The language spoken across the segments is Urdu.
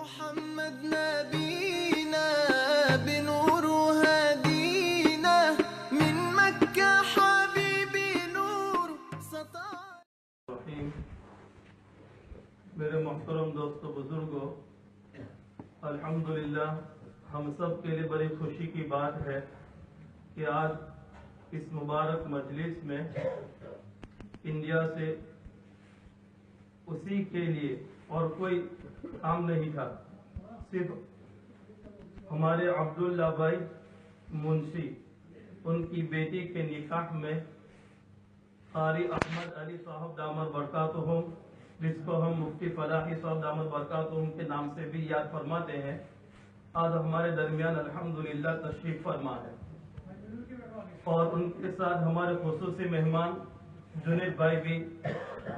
محمد نبينا بنور هدينا من مكة حبيبي نور سطع. میرے محترم دوستو بزرگوں، الحمدللہ ہم سب کے لیے بڑی خوشی کی بات ہے کہ آج اس مبارک مجلس میں انڈیا سے اسی کے لیے اور کوئی کام نہیں تھا، صرف ہمارے عبداللہ بھائی منشی ان کی بیٹی کے نکاح میں قاری احمد علی صاحب دامت برکاتہم، جس کو ہم مفتی فلاحی صاحب دامت برکاتہم کے نام سے بھی یاد فرماتے ہیں، آج ہمارے درمیان الحمدللہ تشریف فرما ہے. اور ان کے ساتھ ہمارے خصوصی مہمان جنید بھائی بھی،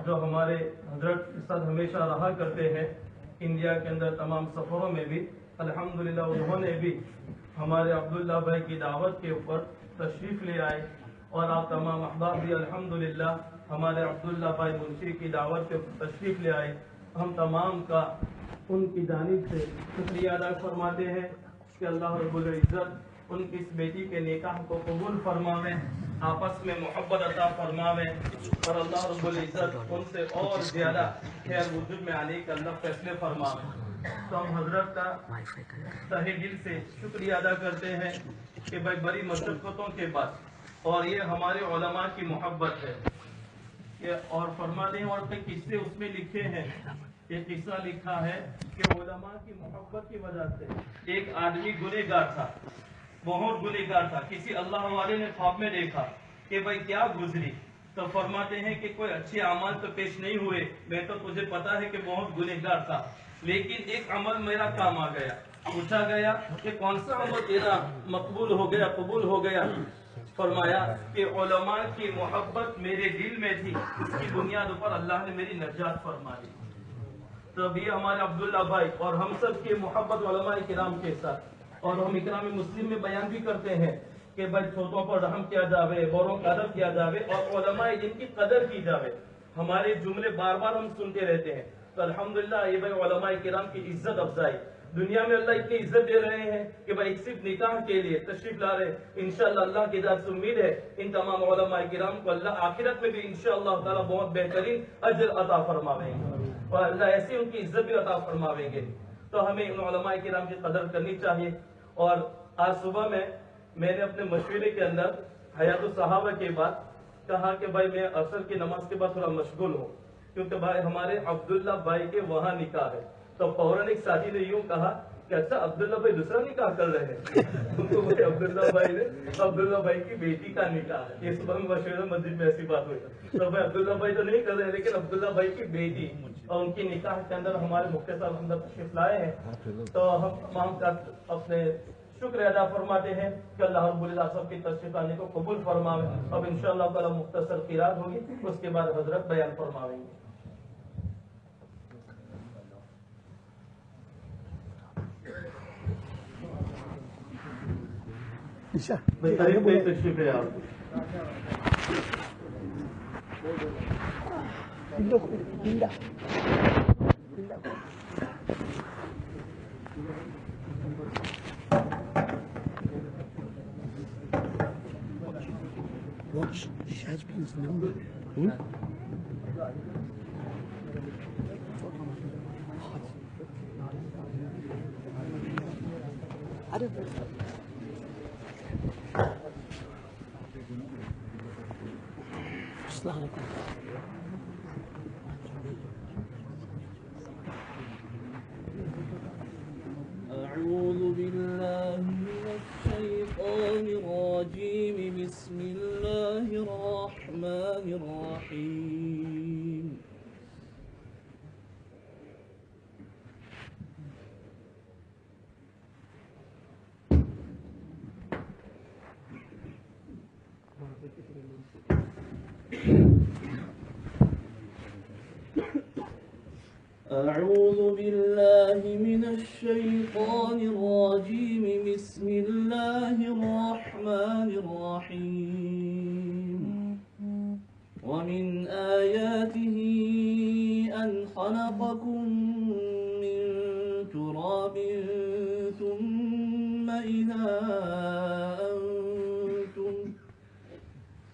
جو ہمارے حضرت کے ساتھ ہمیشہ رہا کرتے ہیں انڈیا کے اندر تمام سفروں میں بھی، الحمدللہ انہوں نے بھی ہمارے عبداللہ بھائی کی دعوت کے اوپر تشریف لے آئے. اور آپ تمام احباب بھی الحمدللہ ہمارے عبداللہ بھائی منشی کی دعوت کے اوپر تشریف لے آئے. ہم تمام کا ان کی جانب سے شکریہ ادا فرماتے ہیں کہ اللہ رب العزت ان کی اس بیٹی کے نکاح کو قبول فرماوے، آپس میں محبت عطا فرماوے، اور اللہ رب العزت ان سے اور زیادہ خیر وجود میں آنے کا اللہ فیصلے فرماوے. تو ہم حضرت کا تہہ دل سے شکریہ ادا کرتے ہیں کہ بھائی بڑی مشقتوں کے بعد، اور یہ ہمارے علماء کی محبت ہے. اور فرماتے ہیں، اور کئی قصے اس میں لکھے ہیں. ایک قصہ لکھا ہے کہ علماء کی محبت کی وجہ سے ایک آدمی گنہگار تھا، بہت گنہگار تھا. کسی اللہ والے نے خواب میں دیکھا کہ بھائی کیا گزری، تو فرماتے ہیں کہ کوئی اچھے اعمال تو پیش نہیں ہوئے، میں تو تجھے پتا ہے کہ بہت گنہگار تھا، لیکن ایک عمل میرا کام آ گیا. پوچھا گیا کہ کون سا عمل تیرا مقبول ہو گیا، قبول ہو گیا؟ فرمایا کہ علماء کی محبت میرے دل میں تھی، اس کی بنیاد پر اللہ نے میری نجات فرما دی. تو ابھی ہمارے عبداللہ بھائی اور ہم سب کی محبت علماء کرام کے ساتھ، اور ہم اکرام مسلم میں بیان بھی کرتے ہیں کہ بھائی چھوٹوں پر رحم کیا جاوے، بڑوں کا ادب کیا جاوے، اور علماء جن کی قدر کی جاوے. ہمارے جملے بار بار ہم سنتے رہتے ہیں. تو الحمدللہ یہ بھائی علماء کرام کی عزت افزائی دنیا میں اللہ اتنی عزت دے رہے ہیں کہ بھائی صرف نکاح کے لیے تشریف لا رہے. انشاءاللہ اللہ کی ذات سے امید ہے ان تمام علماء کرام کو اللہ آخرت میں بھی انشاءاللہ تعالی بہت بہترین اجر عطا فرماویں گے، اور اللہ ایسی ان کی عزت بھی عطا فرماویں گے. تو ہمیں ان علماء کرام کی قدر کرنی چاہیے. اور آج صبح میں نے اپنے مشورے کے اندر حیات الصحابہ کے بعد کہا کہ بھائی میں عصر کی نماز کے بعد تھوڑا مشغول ہوں، کیونکہ بھائی ہمارے عبداللہ بھائی کے وہاں نکاح ہے. تو فوراً ایک ساتھی نے یوں کہا کہ اچھا عبداللہ بھائی دوسرا نکاح کر رہے ہیں. تو بھائی عبداللہ بھائی کی بیٹی کا نکاح ہے. یہ صبح میں مشورہ مسجد میں ایسی بات ہوئی. تو بھائی عبداللہ بھائی تو نہیں کر رہے، لیکن عبداللہ بھائی کی بیٹی اور ان کی نکاح کے اندر ہمارے مفتی صاحب اندر تشریف لائے ہیں. تو ہم تمام کا اپنے شکر ادا فرماتے ہیں کہ اللہ رب العزت سب کی تشریف آنے کو قبول فرماوے. اب انشاءاللہ تعالی مختصر قرات ہوگی، اس کے بعد حضرت بیان فرماویں گے. تشریف ہے آپ. Watch Shazbin's number. I don't know. أعوذ بالله من الشيطان الرجيم. بسم الله الرحمن الرحيم.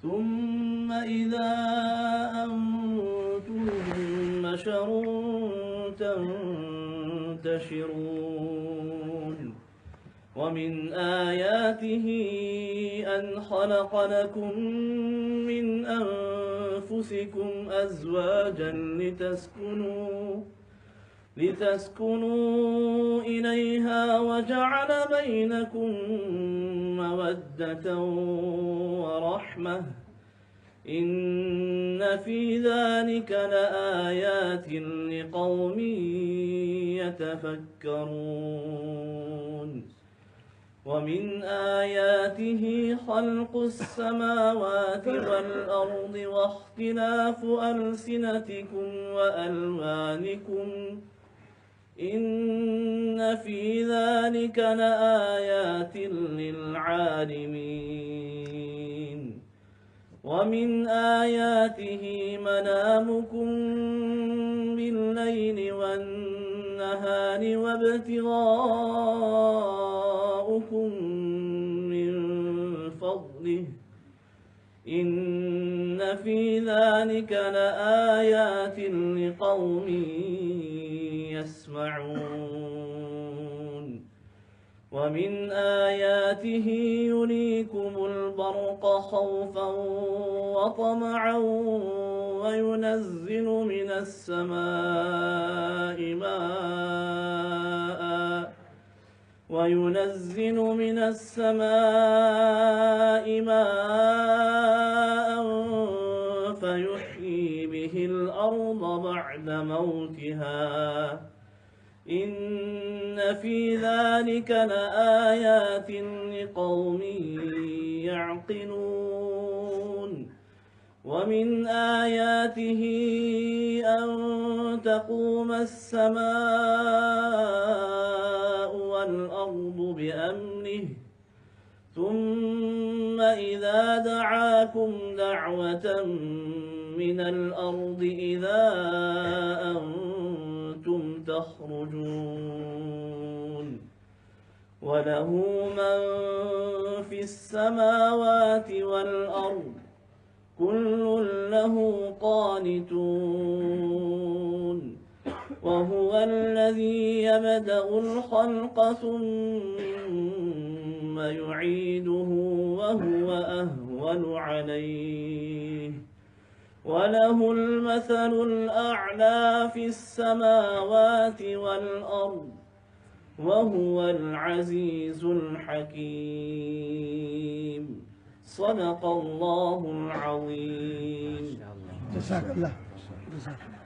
ثم إذا أنتم بشر تنتشرون ومن آياته أن خلق لكم من أنفسكم أزواجا لتسكنوا إليها وجعل بينكم مودة ورحمة إن في ذلك لآيات لقوم يتفكرون ومن آياته خلق السماوات والأرض واختلاف ألسنتكم وألوانكم إن في ذلك لآيات للعالمين ومن آياته منامكم بالليل والنهار وابتغاؤكم من فضله إن في ذلك لآيات لقوم يسمعون ومن آياته يريكم البرق خوفا وطمعا وينزل من السماء ماء فيحيي به الأرض بعد موتها إن في ذلك لآيات لقوم يعقلون ومن آياته أن تقوم السماء والأرض بأمره ثم إذا دعاكم دعوة من الأرض إذا أنتم تخرجون وله من في السماوات والأرض كل له قانتون وهو الذي يبدأ الخلق ثم يعيده وهو أهون عليه وله المثل الأعلى في السماوات والأرض وهو العزيز الحكيم صدق الله العظيم. جزاك الله. جزاك الله.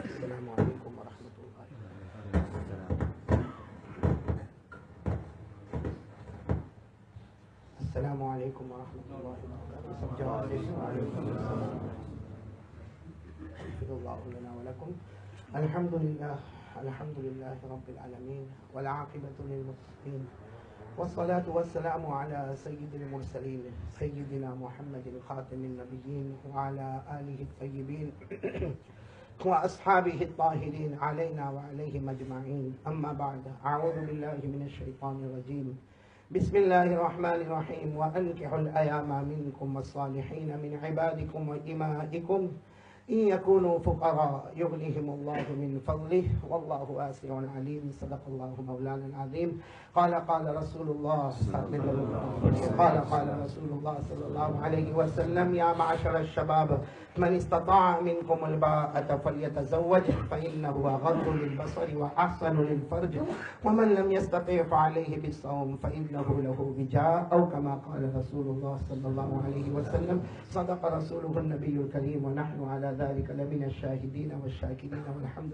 السلام عليكم ورحمة الله. السلام عليكم ورحمة الله وبركاته. يغفر الله لنا ولكم. الحمد لله رب العالمين والعاقبة للمتقين والصلاة والسلام على سيد المرسلين سيدنا محمد خاتم النبيين وعلى آله الطيبين وأصحابه الطاهرين علينا وعليهم أجمعين. أما بعد، أعوذ بالله من الشيطان الرجيم. بسم الله الرحمن الرحيم. وأنكحوا الأيام منكم والصالحين من عبادكم وإمائكم إن يكونوا فقراء يغنيهم الله من فضله والله واسع عليم. صدق الله مولانا العظيم. قال رسول الله صلى الله عليه وسلم: يا معشر الشباب من استطاع منكم الباءة فليتزوج فإنه أغض للبصر وأحسن للفرج ومن لم يستطع فعليه بالصوم فإنه له وجاء أو كما قال رسول الله صلى الله عليه وسلم. صدق رسوله النبي الكريم ونحن على ذلك لمن الشاهدين والشاكرين والحمد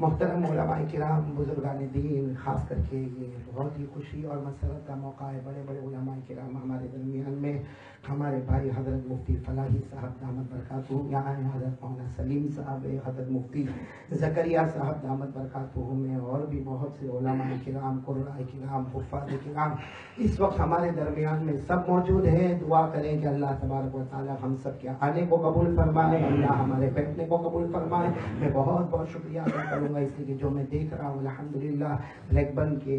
محترم علماء کرام، بزرگان دین، خاص کر کے یہ بہت ہی خوشی اور مسرت کا موقع ہے، بڑے بڑے علماء کرام ہمارے درمیان میں، ہمارے بھائی حضرت مفتی فلاحی صاحب دامت برکاتہم یہاں ہیں، حضرت مولانا سلیم صاحب، حضرت مفتی زکریا صاحب دامت برکاتہم میں، اور بھی بہت سے علماء کرام، قراء کرام، حفاظ کرام اس وقت ہمارے درمیان میں سب موجود ہیں۔ دعا کریں کہ اللہ تبارک و تعالی ہم سب کے آنے کو قبول فرمائے، اللہ ہمارے بیٹھنے کو قبول فرمائے۔ میں بہت بہت شکریہ ادا کروں گا اس لیے کہ جو میں دیکھ رہا ہوں الحمدللہ لیگبن کے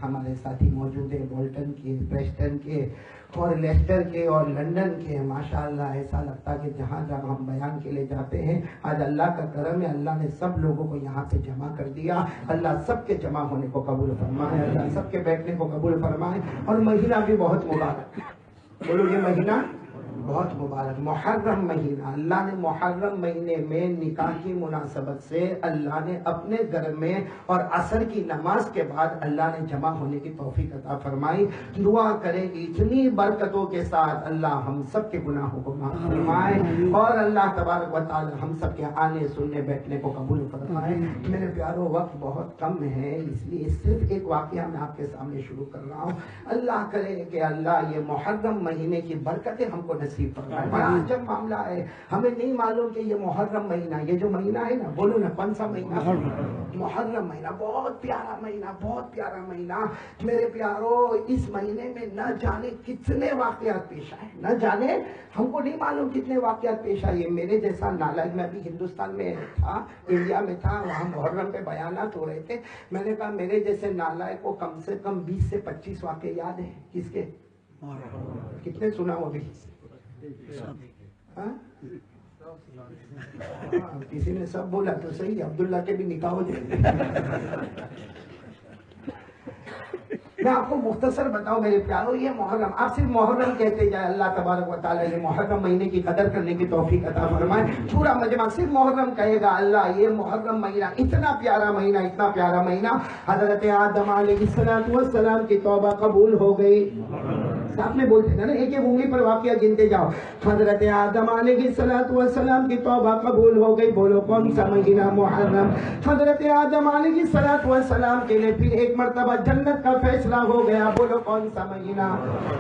ہمارے ساتھی موجود ہیں، بولٹن کے، پریسٹن کے اور لیسٹر کے اور لندن کے، ماشاءاللہ ایسا لگتا کہ جہاں جہاں ہم بیان کے لیے جاتے ہیں آج اللہ کا کرم ہے، اللہ نے سب لوگوں کو یہاں پہ جمع کر دیا۔ اللہ سب کے جمع ہونے کو قبول فرمائے، اللہ سب کے بیٹھنے کو قبول فرمائے۔ اور مہینہ بھی بہت مبارک، بولو یہ مہینہ بہت مبارک، محرم مہینہ، اللہ نے محرم مہینے میں نکاح کی مناسبت سے اللہ نے اپنے گھر میں اور عصر کی نماز کے بعد اللہ نے جمع ہونے کی توفیق عطا فرمائی۔ دعا کرے کہ اتنی برکتوں کے ساتھ اللہ ہم سب کے گناہوں کو معاف فرمائے اور اللہ تبارک و تعالی ہم سب کے آنے سننے بیٹھنے کو قبول فرمائے۔ میرے پیارو وقت بہت کم ہے، اس لیے صرف ایک واقعہ میں آپ کے سامنے شروع کر رہا ہوں۔ اللہ کرے کہ اللہ یہ محرم مہینے کی برکتیں ہم کو نصیب فرمائے۔ بڑا عجب معاملہ ہے، ہمیں نہیں معلوم کہ یہ محرم مہینہ، یہ جو مہینہ ہے نا، بولو نا کون سا مہینہ؟ محرم مہینہ، بہت پیارا مہینہ، بہت پیارا مہینہ۔ میرے پیارو اس مہینے میں نہ جانے کتنے واقعات پیش آئے، نہ جانے ہم کو نہیں معلوم کتنے واقعات پیش آئے۔ میرے جیسا نالائق، میں ابھی ہندوستان میں تھا، انڈیا میں تھا، وہاں محرم پہ بیانات ہو رہے تھے، میں نے کہا میرے جیسے نالائق کو کم سے کم 20 سے 25 واقعے یاد ہیں۔ کس کے؟ کتنے سنا ہو ابھی؟ کسی نے سب بولا تو صحیح، عبداللہ کے بھی نکاح ہو جائے۔ میں آپ کو مختصر بتاؤں میرے پیارو، یہ محرم، آپ صرف محرم کہتے جائے، اللہ تبارک و تعالیٰ یہ محرم مہینے کی قدر کرنے کی توفیق عطا فرمائے۔ پورا مجمع صرف محرم کہے گا، اللہ یہ محرم مہینہ اتنا پیارا مہینہ، اتنا پیارا مہینہ۔ حضرت آدم علیہ السلام کی توبہ قبول ہو گئی۔ آپ نے بولتے نا ایک ایک انگلی پر واقعہ گنتے جاؤ۔ حضرت آدم علیہ السلام کی توبہ قبول ہو گئی، بولو کون سا مہینہ؟ محرم۔ حضرت آدم علیہ السلام کے لیے پھر ایک مرتبہ جنت کا فیصلہ ہو گیا، بولو کون سا مہینہ؟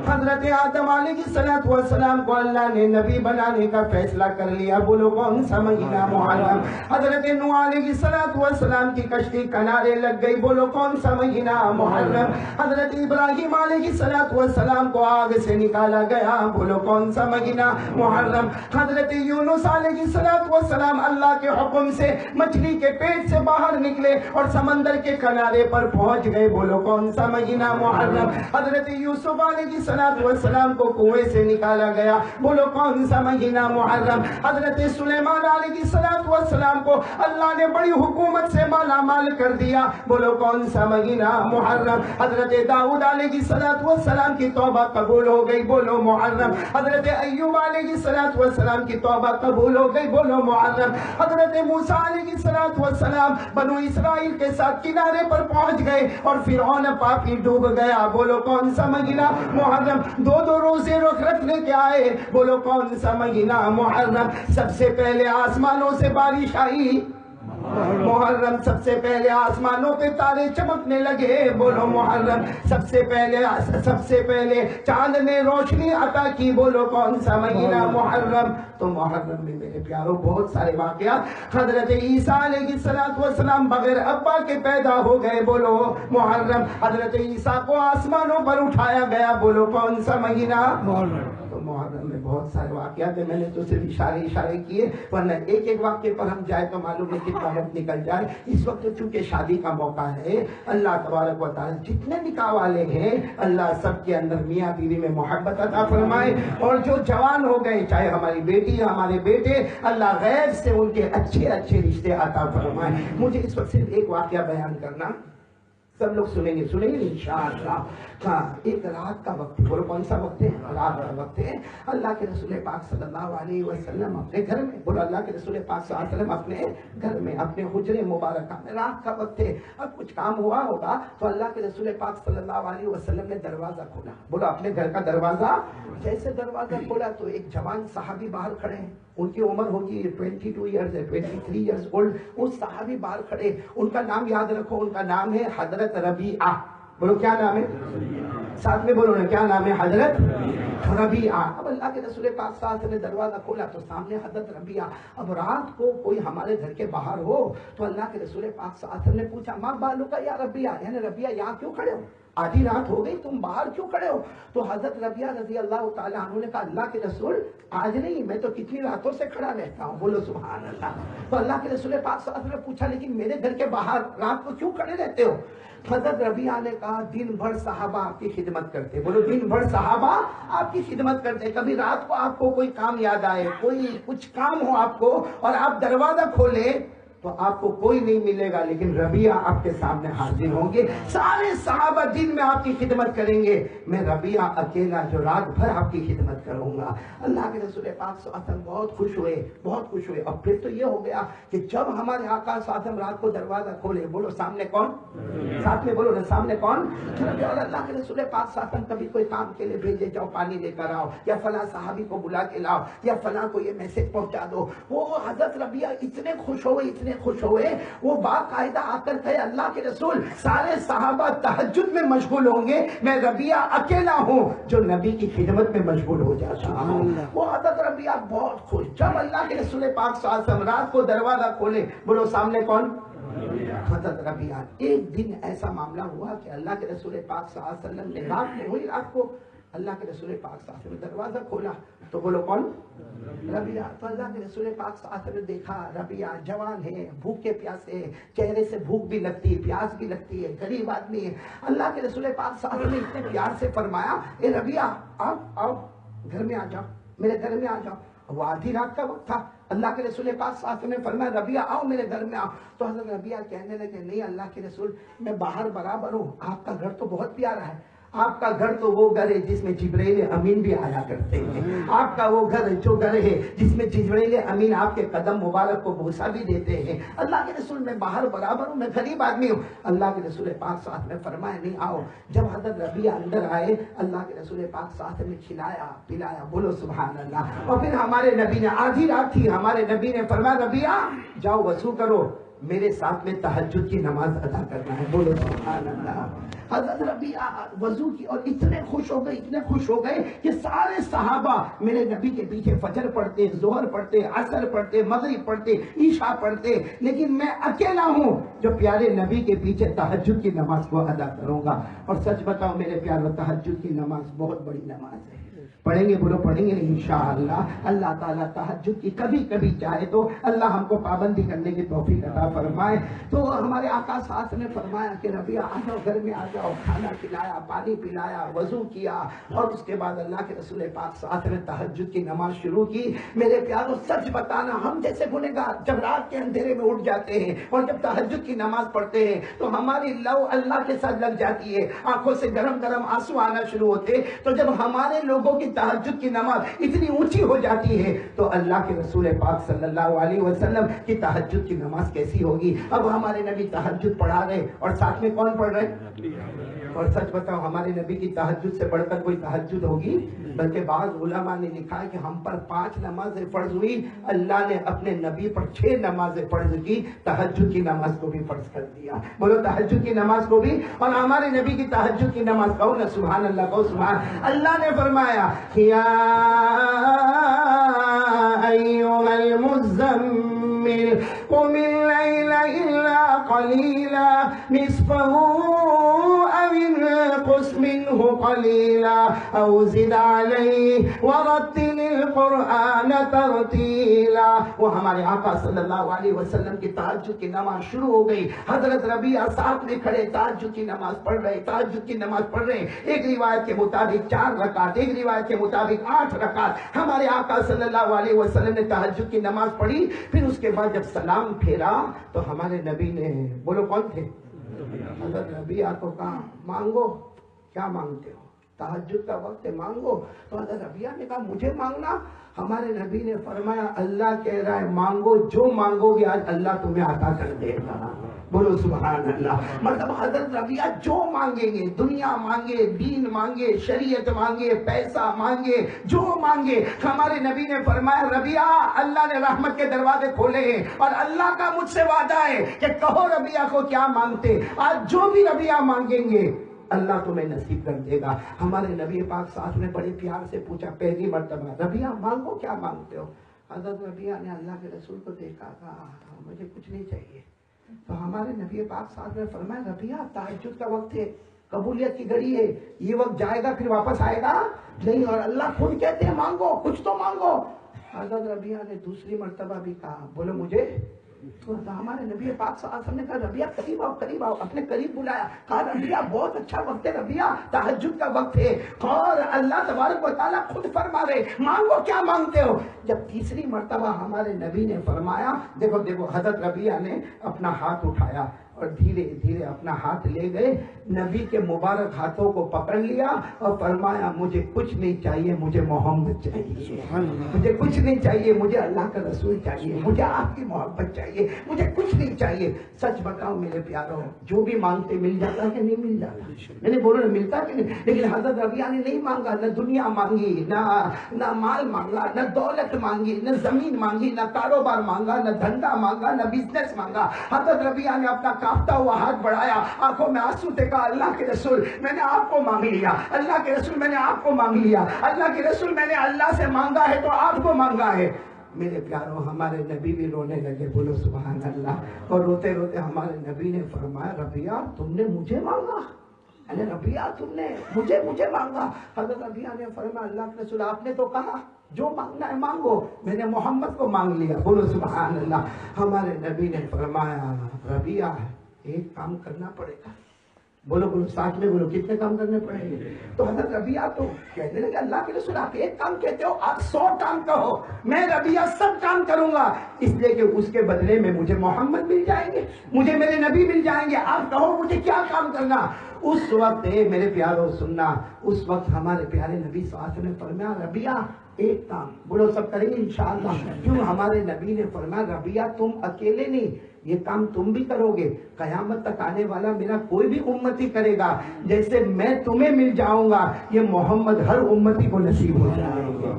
حضرت آدم علیہ السلام کو اللہ نے نبی بنانے کا فیصلہ کر لیا، بولو کون سا مہینہ؟ محرم۔ حضرت نوح علیہ السلام کی کشتی کنارے لگ گئی، بولو کون سا مہینہ؟ محرم۔ حضرت ابراہیم علیہ السلام کو آگ سے نکالا گیا، بولو کون سا مہینہ؟ محرم۔ حضرت یونس علیہ السلام اللہ کے حکم سے مچھلی کے پیٹ سے باہر نکلے اور سمندر کے کنارے پر پہنچ گئے، بولو کون سا مہینہ؟ محرم۔ حضرت یوسف علیہ السلام کو کنویں سے نکالا گیا، بولو کون سا مہینہ؟ محرم۔ حضرت سلیمان علیہ السلام کو اللہ نے بڑی حکومت سے مالا مال کر دیا، بولو کون سا مہینہ؟ محرم۔ حضرت داؤد علیہ السلام کی توبہ قبول ہو گئی، بولو محرم۔ حضرت ایوب علیہ السلام کی توبہ قبول ہو گئی، بولو محرم۔ حضرت موسیٰ علیہ السلام بنو اسرائیل کے ساتھ کنارے پر پہنچ گئے اور فرعون پاپی ڈوب گیا، بولو کون سا مہینہ؟ محرم۔ دو روزے رکھنے کے آئے، بولو کون سا مہینہ؟ محرم۔ سب سے پہلے آسمانوں سے بارش آئی، محرم۔ سب سے پہلے آسمانوں پہ تارے چمکنے لگے، بولو محرم۔ سب سے پہلے چاند نے روشنی عطا کی، بولو کون سا مہینہ؟ محرم۔ تو محرم میں میرے پیاروں بہت سارے واقعات۔ حضرت عیسیٰ علیہ السلام بغیر ابا کے پیدا ہو گئے، بولو محرم۔ حضرت عیسیٰ کو آسمانوں پر اٹھایا گیا، بولو کون سا مہینہ؟ محرم۔ تو محرم میں بہت سارے واقعات ہیں، میں نے تو صرف اشارے کیے، ورنہ ایک ایک واقعے پر ہم جائے تو معلوم ہے کتنا وقت نکل جائے۔ اس وقت چونکہ شادی کا موقع ہے، اللہ تبارک و تعالی جتنے نکاح والے ہیں اللہ سب کے اندر میاں بیوی میں محبت عطا فرمائے، اور جو جوان ہو گئے چاہے ہماری بیٹی ہمارے بیٹے، اللہ غیب سے ان کے اچھے رشتے عطا فرمائے۔ مجھے اس وقت صرف ایک واقعہ بیان کرنا، سب لوگ سنیں گے انشاءاللہ. ہاں ایک رات کا وقت ہے. بولو کون سا وقت ہے؟ رات کا وقت ہے. اللہ کے رسول پاک صلی اللہ علیہ وسلم اپنے گھر میں، بولو اللہ کے رسول پاک صلی اللہ علیہ وسلم اپنے گھر میں، اپنے حجرے مبارکہ میں. رات کا وقت ہے. اب کچھ کام ہوا ہوگا تو اللہ کے رسول پاک صلی اللہ علیہ وسلم نے دروازہ کھولا. بولو اپنے گھر کا دروازہ. جیسے دروازہ کھولا تو ایک جوان صحابی باہر کھڑے ہیں. ان کی عمر ہوگی 22 ایئرز ہے، 23 ایئرز اولڈ. وہ صحابی باہر کھڑے. ان کا نام یاد رکھو، ان کا نام ہے حضرت ربیعہ. بولو کیا نام ہے؟ ساتھ میں بولو نا، کیا نام ہے؟ حضرت ربیعہ. اب اللہ کے رسول پاک صلی اللہ علیہ وسلم نے دروازہ کھولا تو سامنے حضرت ربیعہ. اب رات کو کوئی ہمارے گھر کے باہر ہو تو اللہ کے رسول پاک صلی اللہ علیہ وسلم نے پوچھا ماں بالو کا یا ربیعہ، یعنی ربیعہ یہاں کیوں کھڑے ہو؟ آدھی رات ہو گئی، تم باہر کیوں کھڑے ہو؟ تو حضرت ربیعہ رضی اللہ تعالیٰ عنہ نے کہا اللہ کے رسول آج نہیں، میں تو کتنی راتوں سے کھڑا رہتا ہوں. بولو سبحان اللہ. تو اللہ کے رسول پاک صلی اللہ علیہ وسلم نے پوچھا لیکن میرے گھر کے باہر رات کو کیوں کھڑے رہتے ہو؟ حضرت ربیعہ نے کہا دن بھر صحابہ آپ کی خدمت کرتے. بولو دن بھر صحابہ آپ کی خدمت کرتے. کبھی رات کو آپ کو کوئی کام یاد آئے، کوئی کچھ کام ہو آپ کو اور آپ دروازہ کھولے تو آپ کو کوئی نہیں ملے گا، لیکن ربیعہ آپ کے سامنے حاضر ہوں گے. سارے صحابہ دن میں آپ کی خدمت کریں گے، میں ربیعہ اکیلا جو رات بھر آپ کی خدمت کروں گا. اللہ کے رسول پاک صلی اللہ علیہ وسلم بہت خوش ہوئے، بہت خوش ہوئے. اور پھر تو یہ ہو گیا کہ جب ہمارے آقا صلی اللہ علیہ وسلم رات کو دروازہ کھولے، بولو سامنے کون؟ ساتھ میں بولو نا، سامنے کون؟ اور اللہ کے رسول پاک صلی اللہ علیہ وسلم کبھی کوئی کام کے لیے بھیجے، جاؤ پانی لے کر آؤ، یا فلاں صحابی کو بلا کے لاؤ، یا فلاں کو یہ میسج پہنچا دو. وہ حضرت ربیعہ اتنے خوش ہوئے وہ باقاعدہ آ کر کہے اللہ کے رسول سارے صحابہ تہجد میں مشغول ہوں گے، میں ربیعہ اکیلا ہوں جو نبی کی خدمت میں مشغول ہو جاتا ہوں. وہ حضرت ربیعہ بہت خوش. جب اللہ کے رسول پاک صلی اللہ علیہ وسلم رات کو دروازہ کھولے، بولو سامنے کون؟ حضرت ربیعہ. ایک دن ایسا معاملہ ہوا کہ اللہ کے رسول پاک صلی اللہ علیہ وسلم نے رات کو اللہ کے رسول پاک صلی اللہ علیہ وسلم نے دروازہ کھولا تو بولو کون؟ ربیعہ. تو اللہ کے رسول پاک صلی اللہ علیہ وسلم نے دیکھا ربیعہ جوان ہے، بھوکے پیاسے، چہرے سے بھوک بھی لگتی ہے، پیاس بھی لگتی ہے، غریب آدمی ہے. اللہ کے رسول پاک صلی اللہ علیہ وسلم نے اتنے پیار سے فرمایا اے ربیعہ آؤ گھر میں آ جاؤ، میرے گھر میں آ جاؤ. وہ آدھی رات کا وقت تھا. اللہ کے رسول پاک صلی اللہ علیہ وسلم نے فرمایا ربیعہ آؤ میرے گھر میں آؤ. تو حضرت ربیعہ کہنے لگے نہیں اللہ کے رسول میں باہر برابر ہوں، آپ کا گھر تو بہت پیارا ہے. آپ کا گھر تو وہ گھر ہے جس میں جبرائیل امین بھی آیا کرتے ہیں. آپ کا وہ گھر جو گھر ہے جس میں جبرائیل امین آپ کے قدم مبارک کو بوسہ بھی دیتے ہیں. اللہ کے رسول میں باہر برابر ہوں، میں غریب آدمی ہوں. اللہ کے رسول پاک صلی اللہ علیہ وسلم نے فرمایا نہیں آؤ. جب حضرت ربیعہ اندر آئے اللہ کے رسول پاک صلی اللہ علیہ وسلم نے کھلایا پلایا. بولو سبحان اللہ. اور پھر ہمارے نبی نے آدھی رات تھی، ہمارے نبی نے فرمایا ربیعہ جاؤ وضو کرو، میرے ساتھ میں تہجد کی نماز ادا کرنا ہے. بولو سبحان اللہ. حضرت ربیعہ وضو کی اور اتنے خوش ہو گئے کہ سارے صحابہ میرے نبی کے پیچھے فجر پڑھتے، ظہر پڑھتے، عصر پڑھتے، مغرب پڑھتے، عشاء پڑھتے، لیکن میں اکیلا ہوں جو پیارے نبی کے پیچھے تہجد کی نماز کو ادا کروں گا. اور سچ بتاؤ میرے پیاروں، تہجد کی نماز بہت بڑی نماز ہے. پڑھیں گے بولو پڑھیں گے انشاءاللہ. اللہ تعالیٰ تہجد کی کبھی چاہے تو اللہ ہم کو پابندی کرنے کی توفیق عطا فرمائے. تو ہمارے آقا صلی اللہ علیہ وسلم نے فرمایا کہ ربیعہ آ جاؤ گھر میں آ جاؤ. کھانا کھلایا، پانی پلایا، وضو کیا اور اس کے بعد اللہ کے رسول پاک صلی اللہ علیہ وسلم نے تہجد کی نماز شروع کی. میرے پیاروں سچ بتانا ہم جیسے گنہگار جب رات کے اندھیرے میں اٹھ جاتے ہیں اور جب تہجد کی نماز پڑھتے ہیں تو ہماری لو اللہ کے ساتھ لگ جاتی ہے، آنکھوں سے گرم آنسو آنا شروع ہوتے. تو جب ہمارے لوگوں کی تہجد کی نماز اتنی اونچی ہو جاتی ہے تو اللہ کے رسول پاک صلی اللہ علیہ وسلم کی تہجد کی نماز کیسی ہوگی. اب ہمارے نبی تہجد پڑھا رہے اور ساتھ میں کون پڑھ رہے؟ اور سچ بتاؤ ہمارے نبی کی تہجد سے بڑھ کر کوئی تہجد ہوگی؟ بلکہ بعض علماء نے لکھا ہے کہ ہم پر 5 نمازیں فرض ہوئی، اللہ نے اپنے نبی پر 6 نمازیں فرض کی، تہجد کی نماز کو بھی فرض کر دیا. بولو تہجد کی نماز کو بھی. اور ہمارے نبی کی تہجد کی نماز کہو نا سبحان اللہ، کہو سبحان. اللہ نے فرمایا یا ایھا المزمل قم اللیل الا قلیلا نصفہ او انقص منہ قلیلا او زد علیہ ورتل القرآن ترتیلا. وہ ہمارے آقا صلی اللہ علیہ وسلم کی تہجد کی نماز شروع ہو گئی. حضرت ربیعہ ساتھ میں کھڑے تہجد کی نماز پڑھ رہے. ایک روایت کے مطابق 4 رکعت، ایک روایت کے مطابق 8 رکعت ہمارے آقا صلی اللہ علیہ وسلم نے تہجد کی نماز پڑھی. پھر اس کے بعد جب سلام پھیرا تو ہمارے نبی نے، بولو کون تھے؟ حضرت ربیہ کو کہا مانگو، کیا مانگتے ہو؟ تہجد کا وقت ہے، مانگو۔ تو حضرت ربیہ نے کہا مجھے مانگنا؟ ہمارے نبی نے فرمایا اللہ کہہ رہا ہے مانگو، جو مانگو گے آج اللہ تمہیں عطا کر دے گا۔ بولو سبحان اللہ۔ مطلب حضرت ربیہ جو مانگیں گے، دنیا مانگے، دین مانگے، شریعت مانگے، پیسہ مانگے، جو مانگے، ہمارے نبی نے فرمایا ربیہ اللہ نے رحمت کے دروازے کھولے ہیں اور اللہ کا مجھ سے وعدہ ہے کہ کہو ربیہ کو کیا مانگتے، آج جو بھی ربیہ مانگیں گے اللہ تمہیں نصیب کر دے گا۔ ہمارے نبی پاک صاحب نے بڑے پیار سے پوچھا پہلی مرتبہ ربیہ مانگو، کیا مانگتے ہو؟ حضرت ربیہ نے اللہ کے رسول کو دیکھا، کہا مجھے کچھ نہیں چاہیے۔ تو ہمارے نبی پاک صاحب نے فرمایا ربیہ تہجد کا وقت ہے، قبولیت کی گھڑی ہے، یہ وقت جائے گا پھر واپس آئے گا نہیں، اور اللہ خود کہتے ہیں مانگو، کچھ تو مانگو۔ حضرت ربیہ نے دوسری مرتبہ بھی کہا بولو مجھے، تو ہمارے نبی پاک صلی اللہ علیہ وسلم نے کہا ربیہ قریب آؤ، قریب آؤ، اپنے قریب بلایا، کہا ربیہ بہت اچھا وقت ہے، ربیہ تہجد کا وقت ہے اور اللہ تبارک و تعالیٰ خود فرما رہے مانگو، کیا مانگتے ہو؟ جب تیسری مرتبہ ہمارے نبی نے فرمایا، دیکھو دیکھو حضرت ربیہ نے اپنا ہاتھ اٹھایا اور دھیرے دھیرے اپنا ہاتھ لے گئے، نبی کے مبارک ہاتھوں کو پکڑ لیا اور فرمایا مجھے کچھ نہیں چاہیے، مجھے محمد چاہیے، مجھے کچھ نہیں چاہیے، مجھے اللہ کا رسول چاہیے، مجھے آپ کی محبت چاہیے، مجھے کچھ نہیں چاہیے۔ سچ بتاؤ میرے پیارو، جو بھی مانگتے مل جاتا کہ نہیں مل جاتا؟ میں نے بولو ملتا کہ نہیں؟ لیکن حضرت ربیہ نے نہیں مانگا، نہ دنیا مانگی، نہ مال مانگا، نہ دولت مانگی، نہ زمین مانگی، نہ کاروبار مانگا، نہ دھندا مانگا، نہ بزنس مانگا۔ حضرت ربیہ نے اپنا کانپتا ہوا ہاتھ بڑھایا، آنکھوں میں آنسو سے کہا اللہ کے رسول میں نے آپ کو مانگ لیا، اللہ کے رسول میں نے آپ کو مانگ لیا، اللہ کے رسول میں نے اللہ سے مانگا ہے تو آپ کو مانگا ہے۔ میرے پیاروں ہمارے نبی بھی رونے لگے، بولو سبحان اللہ۔ اور روتے روتے ہمارے نبی نے فرمایا ربیہ تم نے مجھے مانگا، ارے ربیہ تم نے مجھے مانگا۔ حضرت ربیہ نے فرمایا اللہ کے رسول آپ نے تو کہا جو مانگنا ہے مانگو، میں نے محمد کو مانگ لیا، بولو سبحان اللہ۔ ہمارے نبی نے فرمایا ربیہ ایک کام کرنا پڑے گا، بولو بولو ساتھ میں بولو کتنے کام کرنے پڑیں گے؟ تو حضرت ربیہ تو کہنے لگے اللہ کے رسول آپ ایک کام کہتے ہو، آپ 100 کام کہو، میں ربیہ سب کام کروں گا، اس لیے کہ اس کے بدلے میں مجھے محمد مل جائیں گے، مجھے میرے نبی مل جائیں گے، آپ کہو مجھے کیا کام کرنا۔ اس وقت میرے پیاروں سننا، اس وقت ہمارے پیارے نبی صلی اللہ علیہ وسلم نے فرمایا ربیہ ایک کام، بولو سب کریں گے انشاءاللہ۔ کیوں؟ ہمارے نبی نے فرمایا ربیہ تم اکیلے نہیں، یہ کام تم بھی کرو گے، قیامت تک آنے والا میرا کوئی بھی امتی کرے گا، جیسے میں تمہیں مل جاؤں گا یہ محمد ہر امتی کو نصیب ہو جائے گا۔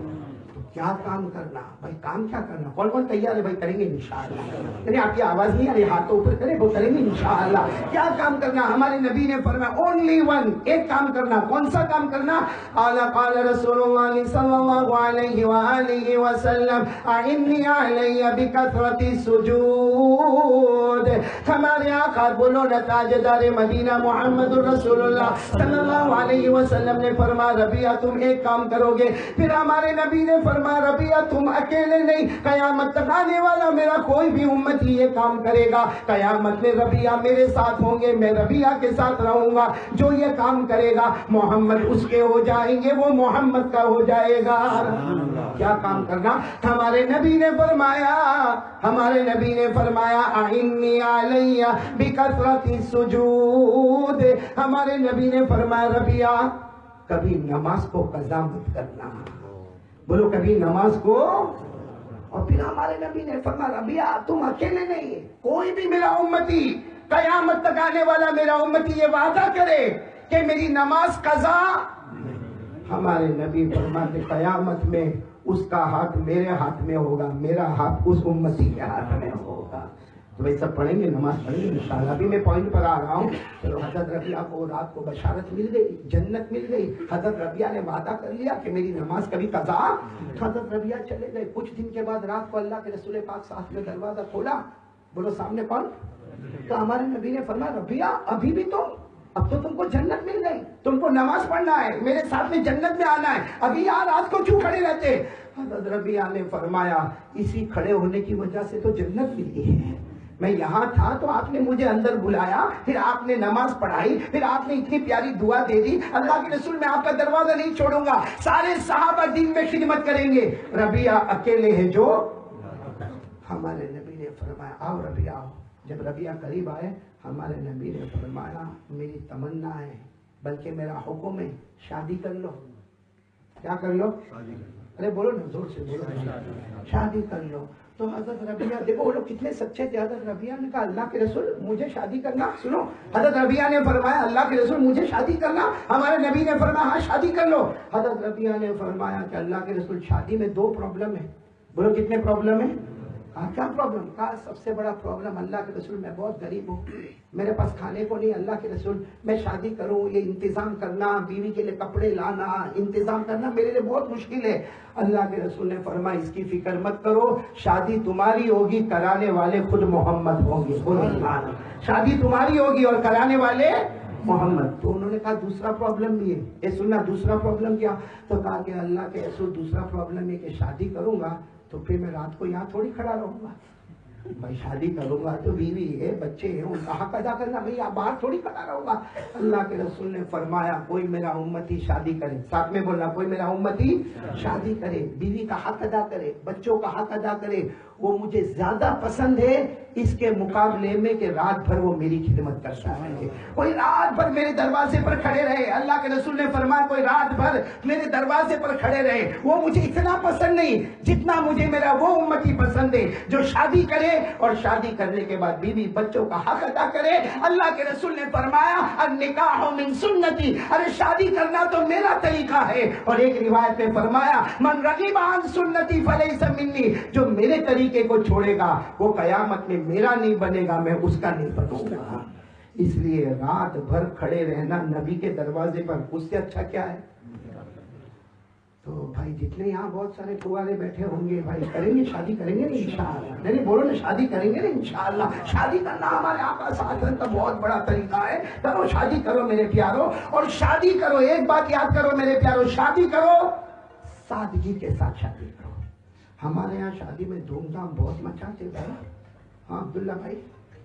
تو کیا کام کرنا بھائی، کام کیا کرنا؟ کون کون تیار ہے بھائی؟ کریں گے انشاءاللہ۔ یعنی آپ کی آواز نہیں آ رہی، ہاتھوں اوپر کریں، وہ کریں گے انشاءاللہ۔ کیا کام کرنا؟ ہمارے نبی نے فرمایا اونلی ون، ایک کام کرنا۔ کون سا کام کرنا؟ قال رسول اللہ صلی اللہ علیہ وآلہ وسلم اعنی علی بکثرۃ السجود۔ ہمارے آقا بولو نہ تاجدار مدینہ محمد رسول اللہ صلی اللہ علیہ وسلم نے فرمایا ربیہ تم ایک کام کرو گے۔ پھر ہمارے نبی نے فرمایا ربیہ تم اکیلے نہیں، قیامت تک آنے والا میرا کوئی بھی امتی یہ کام کرے گا، قیامت میں ربیہ میرے ساتھ ہوں گے، میں ربیہ کے ساتھ رہوں گا، جو یہ کام کرے گا محمد اس کے ہو جائیں گے، وہ محمد کا ہو جائے گا۔ کیا کام کرنا؟ ہمارے نبی نے فرمایا اعنی علی بکثرۃ السجود۔ ہمارے نبی نے فرمایا ربیہ کبھی نماز کو قضا مت کرنا، بولو کبھی نماز کو۔ اور پھر ہمارے نبی نے فرمایا ربیہ تم اکیلے نہیں، کوئی بھی میرا امتی قیامت تک آنے والا میرا امتی یہ وعدہ کرے کہ میری نماز قضا، ہمارے نبی فرماتے قیامت میں اس کا ہاتھ میرے ہاتھ میں ہوگا، میرا ہاتھ اس امتی کے ہاتھ میں ہوگا۔ تو بھائی سب پڑھیں گے، نماز پڑھیں گے انشاءاللہ۔ ابھی میں پوائنٹ پر آ رہا ہوں۔ چلو حضرت ربیہ کو رات کو بشارت مل گئی، جنت مل گئی، حضرت ربیہ نے وعدہ کر لیا کہ میری نماز کبھی قضا۔ حضرت ربیہ چلے گئے، کچھ دن کے بعد رات کو اللہ کے رسول پاک صاحب نے دروازہ کھولا، بولو سامنے کون؟ تو ہمارے نبی نے فرمایا ربیہ ابھی بھی اب تو تم کو جنت مل گئی، تم کو نماز پڑھنا ہے، میرے ساتھ میں جنت میں آنا ہے، ابھی یار رات کو کیوں کھڑے رہتے؟ حضرت ربیہ نے فرمایا اسی کھڑے ہونے کی وجہ سے تو جنت ملی ہے، میں یہاں تھا تو آپ نے مجھے اندر بلایا، پھر آپ نے نماز پڑھائی، پھر آپ نے اتنی پیاری دعا دے دی، اللہ کے رسول میں آپ کا دروازہ نہیں چھوڑوں گا، سارے صحابہ دین میں خدمت کریں گے، ربیہ اکیلے ہیں جو۔ ہمارے نبی نے فرمایا آؤ ربیہ آؤ۔ جب ربیہ قریب آئے ہمارے نبی نے فرمایا میری تمنا ہے بلکہ میرا حکم ہے شادی کر لو. کیا کر لو؟ ارے بولو نا زور سے بولو. شادی کر لو. تو حضرت ربیہ دیکھو وہ لوگ کتنے سچے تھے. حضرت ربیہ نے کہا اللہ کے رسول مجھے شادی کرنا. سنو حضرت ربیہ نے فرمایا اللہ کے رسول مجھے شادی کرنا. ہمارے نبی نے فرمایا ہاں شادی کر لو. حضرت ربیہ نے فرمایا کہ اللہ کے رسول شادی میں 2 پرابلم ہیں. بولو کتنے پرابلم ہیں؟ کہا کیا پرابلم؟ کہا سب سے بڑا پرابلم اللہ کے رسول میں بہت غریب ہوں, میرے پاس کھانے کو نہیں. اللہ کے رسول میں شادی کروں یہ انتظام کرنا, بیوی کے لیے کپڑے لانا انتظام کرنا میرے لیے بہت مشکل ہے. اللہ کے رسول نے فرمایا اس کی فکر مت کرو, شادی تمہاری ہوگی کرانے والے خود محمد ہوں گے. شادی تمہاری ہوگی اور کرانے والے محمد. تو انہوں نے کہا دوسرا پرابلم بھی ہے. یہ سننا دوسرا پرابلم کیا؟ تو کہا کہ اللہ کے رسول دوسرا پرابلم ہے کہ شادی کروں گا تو پھر میں رات کو یہاں تھوڑی کھڑا رہوں گا. بھائی شادی کروں گا تو بیوی ہے بچے ہیں ان کا حق ادا کرنا, بھائی آپ باہر تھوڑی کھڑا رہوں گا. اللہ کے رسول نے فرمایا کوئی میرا امتی شادی کرے, ساتھ میں بولنا کوئی میرا امتی شادی کرے, بیوی کا حق ادا کرے, بچوں کا حق ادا کرے, وہ مجھے زیادہ پسند ہے اس کے مقابلے میں کہ رات بھر وہ میری خدمت کرتا ہے. کوئی رات بھر میرے دروازے پر کھڑے رہے. اللہ کے رسول نے فرمایا کوئی رات بھر میرے دروازے پر کھڑے رہے, وہ مجھے اتنا پسند نہیں جتنا مجھے میرا وہ امتی پسند ہے جو شادی کرے اور شادی کرنے کے بعد بیوی بچوں کا حق ادا کرے. اللہ کے رسول نے فرمایا النکاح من سنتی, ارے شادی کرنا تو میرا طریقہ ہے. اور ایک روایت میں فرمایا من رغب عن سنتی فلیس منی, جو میرے طریقے کو چھوڑے گا وہ قیامت میں میرا نہیں بنے گا, میں اس کا نہیں بنوں گا. اس لیے رات بھر کھڑے رہنا نبی کے دروازے پر اس سے اچھا کیا ہے؟ تو بھائی جتنے یہاں بہت سارے کنوارے بیٹھے ہوں گے بھائی کریں گے شادی کریں گے نا انشاءاللہ. نہیں بولو نا شادی کریں گے نا انشاءاللہ. شادی کرنا ہمارے آقا صلی اللہ علیہ وسلم کا بہت بڑا طریقہ ہے. کرو شادی کرو میرے پیارو, اور شادی کرو ایک بات یاد کرو میرے پیارو, شادی کرو سادگی کے ساتھ شادی کرو. ہمارے یہاں شادی میں دھوم دھام بہت مچاتے بھائی. ہاں عبداللہ بھائی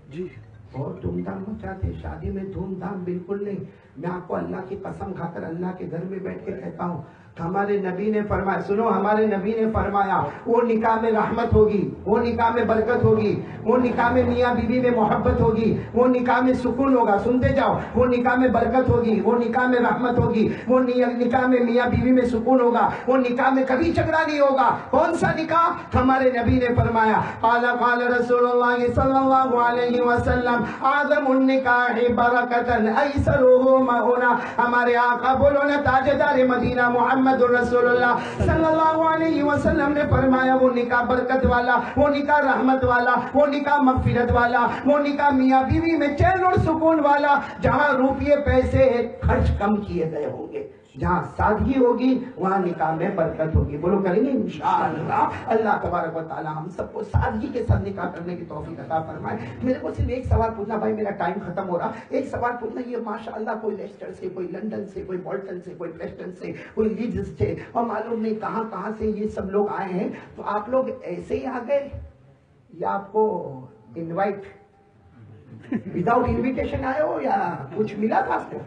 جی بہت دھوم دھام مچاتے. شادی میں دھوم دھام بالکل نہیں. میں آپ کو اللہ کی قسم کھا کر اللہ کے گھر میں بیٹھ کے کہتا ہوں ہمارے نبی نے فرمایا, سنو ہمارے نبی نے فرمایا وہ نکاح میں رحمت ہوگی, وہ نکاح میں برکت ہوگی, وہ نکاح میں میاں بیوی میں محبت ہوگی, وہ نکاح میں سکون ہوگا. سنتے جاؤ, وہ نکاح میں برکت ہوگی, وہ نکاح میں رحمت ہوگی, وہ نکاح میں میاں بیوی میں سکون ہوگا, وہ نکاح میں کبھی جھگڑا نہیں ہوگا. کون سا نکاح؟ ہمارے نبی نے فرمایا قال قال رسول اللہ صلی اللہ علیہ وسلم اعظم النکاح برکتا ایسرہ مؤنہ. ہمارے آقا بولو نا تاجدار مدینہ محمد رسول اللہ صلی اللہ علیہ وسلم نے فرمایا وہ نکاح برکت والا, وہ نکاح رحمت والا, وہ نکاح مغفرت والا, وہ نکاح میاں بیوی میں چین اور سکون والا جہاں روپیے پیسے خرچ کم کیے گئے ہوں گے, جہاں سادگی ہوگی وہاں نکاح میں برکت ہوگی. بولو کریں گے انشاءاللہ. اللہ تبارک و تعالی ہم سب کو سادگی کے ساتھ نکاح کرنے کی توفیق عطا فرمائے. میرے کو صرف ایک سوال پوچھنا, بھائی میرا ٹائم ختم ہو رہا, ایک سوال پوچھنا. یہ ماشاءاللہ کوئی لیسٹر سے, کوئی لندن سے, کوئی بولٹن سے, کوئی پریسٹن سے, کوئی لیڈز سے, اور معلوم نہیں کہاں کہاں سے یہ سب لوگ آئے ہیں. تو آپ لوگ ایسے ہی آ گئے یا آپ کو انوائٹ وداؤٹ انویٹیشن آئے ہو یا کچھ ملا تھا آپ کو؟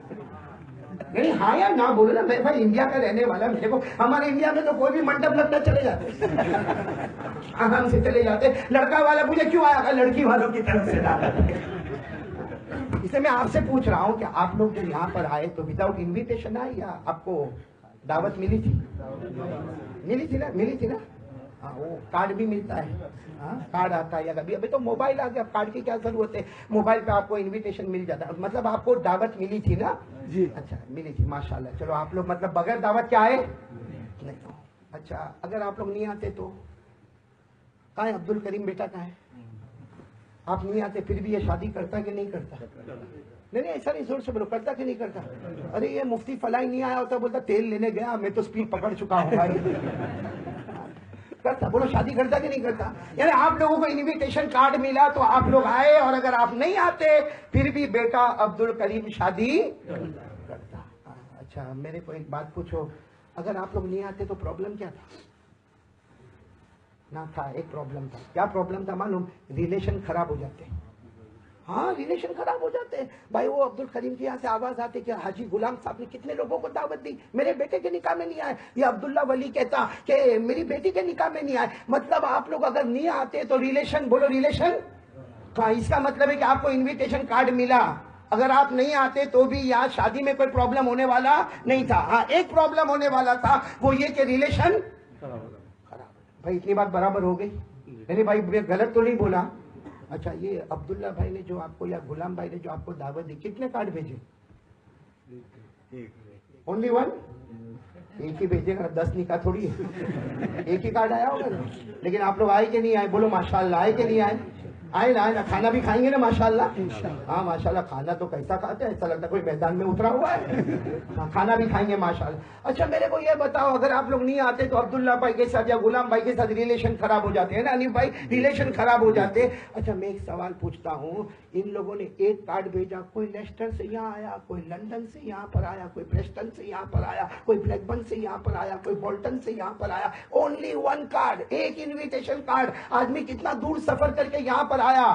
نہیں ہاں یا نہ بولو نا. میں بھائی انڈیا کا رہنے والا, میرے کو ہمارے انڈیا میں تو کوئی بھی منڈپ لگتا چلے جاتے, آرام سے چلے جاتے. لڑکا والا پوچھے کیوں آیا, لڑکی والوں کی طرف سے ڈالا. اس لیے میں آپ سے پوچھ رہا ہوں کہ آپ لوگ جو یہاں پر آئے تو وداؤٹ انویٹیشن آئے یا آپ کو دعوت ملی تھی؟ ملی تھی نا. ہاں وہ کارڈ بھی ملتا ہے, کارڈ آتا ہے. ابھی تو موبائل آ گیا, کارڈ کی کیا ضرورت ہے, موبائل پہ آپ کو انویٹیشن مل جاتا ہے. مطلب آپ کو دعوت ملی تھی نا؟ جی اچھا ملی تھی, ماشاءاللہ. چلو آپ لوگ مطلب بغیر دعوت کیا آئے نہیں. اچھا اگر آپ لوگ نہیں آتے تو کہاں ہے عبد الکریم بیٹا, کہاں ہے؟ آپ نہیں آتے پھر بھی یہ شادی کرتا کہ نہیں کرتا؟ نہیں ایسا نہیں, زور سے بولو, کرتا کہ نہیں کرتا؟ ارے یہ مفتی فلائی نہیں آیا ہوتا, بولتا تیل لینے گیا, میں تو اسپیڈ پکڑ چکا ہوں بھائی. کرتا, بولو شادی کرتا کہ نہیں کرتا؟ یعنی آپ لوگوں کو انویٹیشن کارڈ ملا تو آپ لوگ آئے, اور اگر آپ نہیں آتے پھر بھی بیٹا عبد الکریم شادی کرتا. اچھا میرے کو ایک بات پوچھو, اگر آپ لوگ نہیں آتے تو پرابلم کیا تھا؟ نہ تھا, ایک پرابلم تھا. کیا پرابلم تھا معلوم؟ ریلیشن خراب ہو جاتے. ہاں ریلیشن خراب ہو جاتے ہیں بھائی. وہ عبد الکریم کے یہاں سے آواز آتی کہ حاجی غلام صاحب نے کتنے لوگوں کو دعوت دی, میرے بیٹے کے نکاح میں نہیں آئے. یہ عبداللہ ولی کہتا کہ میری بیٹی کے نکاح میں نہیں آئے. مطلب آپ لوگ اگر نہیں آتے تو ریلیشن, بولو ریلیشن ہاں اس کا مطلب ہے کہ آپ کو انویٹیشن کارڈ ملا، اگر آپ نہیں آتے تو بھی یہاں شادی میں کوئی پرابلم ہونے والا نہیں تھا. ہاں ایک پرابلم ہونے والا تھا، وہ یہ کہ ریلیشن خراب. بھائی اتنی بات برابر ہو گئی؟ نہیں بھائی میں غلط تو نہیں بولا؟ اچھا یہ عبداللہ بھائی نے جو آپ کو یا غلام بھائی نے جو آپ کو دعوت دی، کتنے کارڈ بھیجے؟ Only one? ایک ہی بھیجے گا، 10 نکاح تھوڑی ہے، ایک ہی کارڈ آیا ہوگا نا. لیکن آپ لوگ آئے کہ نہیں آئے؟ بولو ماشاءاللہ. آئے کہ نہیں آئے؟ آئے نا کھانا بھی کھائیں گے نا ماشاءاللہ. ہاں ماشاءاللہ کھانا تو کیسا کھاتے ہیں، ایسا لگتا ہے کوئی میدان میں اترا ہوا ہے. ہاں کھانا بھی کھائیں گے ماشاءاللہ. اچھا میرے کو یہ بتاؤ، اگر آپ لوگ نہیں آتے تو عبداللہ بھائی کے ساتھ یا غلام بھائی کے ساتھ ریلیشن خراب ہو جاتے ہیں نا انیف بھائی، ریلیشن خراب ہو جاتے. اچھا میں ایک سوال پوچھتا ہوں، ان لوگوں نے ایک کارڈ بھیجا، کوئی لیسٹر سے یہاں آیا، کوئی لندن سے یہاں پر آیا، کوئی پریسٹن سے یہاں پر آیا، کوئی بلیک بن سے یہاں پر آیا، کوئی بولٹن سے یہاں پر آیا. اونلی ون کارڈ، ایک انویٹیشن کارڈ. آدمی کتنا دور سفر کر کے یہاں پر آیا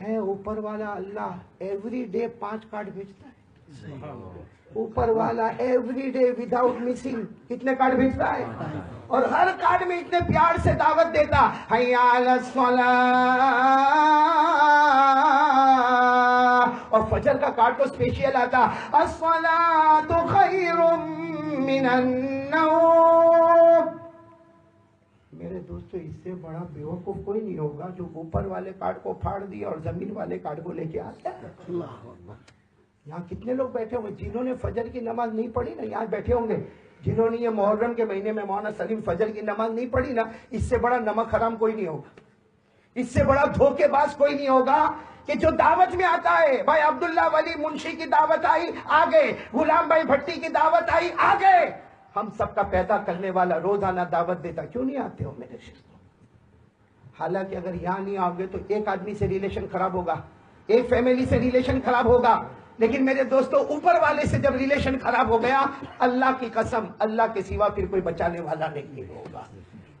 ہے. اوپر والا اللہ ایوری ڈے 5 کارڈ بھیجتا ہے. اوپر والا ایوری ڈے وداؤٹ مسنگ کتنے کارڈ بھیجتا ہے، اور ہر کارڈ میں اتنے پیار سے دعوت دیتا. حیا علی الصلاۃ. اور فجر کا کارڈ تو اسپیشل آتا، الصلاۃ خیر من النوم. میرے دوستو اس سے بڑا بیوقوف کوئی نہیں ہوگا جو اوپر والے کارڈ کو پھاڑ دیا اور زمین والے کارڈ کو لے کے آتا ہے. یہاں کتنے لوگ بیٹھے ہوں گے جنہوں نے فجر کی نماز نہیں پڑھی نا، یہاں بیٹھے ہوں گے جنہوں نے یہ محرم کے مہینے میں مولانا سلیم فجر کی نماز نہیں پڑھی نا. اس سے بڑا نمک حرام کوئی نہیں ہوگا، اس سے بڑا دھوکے باز کوئی نہیں ہوگا کہ جو دعوت میں آتا ہے. بھائی عبداللہ ولی منشی کی دعوت آئی آگے، غلام بھائی بھٹی کی دعوت آئی آگے. ہم سب کا پیدا کرنے والا روزانہ دعوت دیتا، کیوں نہیں آتے ہو میرے شیخ؟ حالانکہ اگر یہاں نہیں آؤ گے تو ایک آدمی سے ریلیشن خراب ہوگا، ایک فیملی سے ریلیشن خراب ہوگا. لیکن میرے دوستو اوپر والے سے جب ریلیشن خراب ہو گیا، اللہ کی قسم اللہ کے سوا پھر کوئی بچانے والا نہیں ہوگا.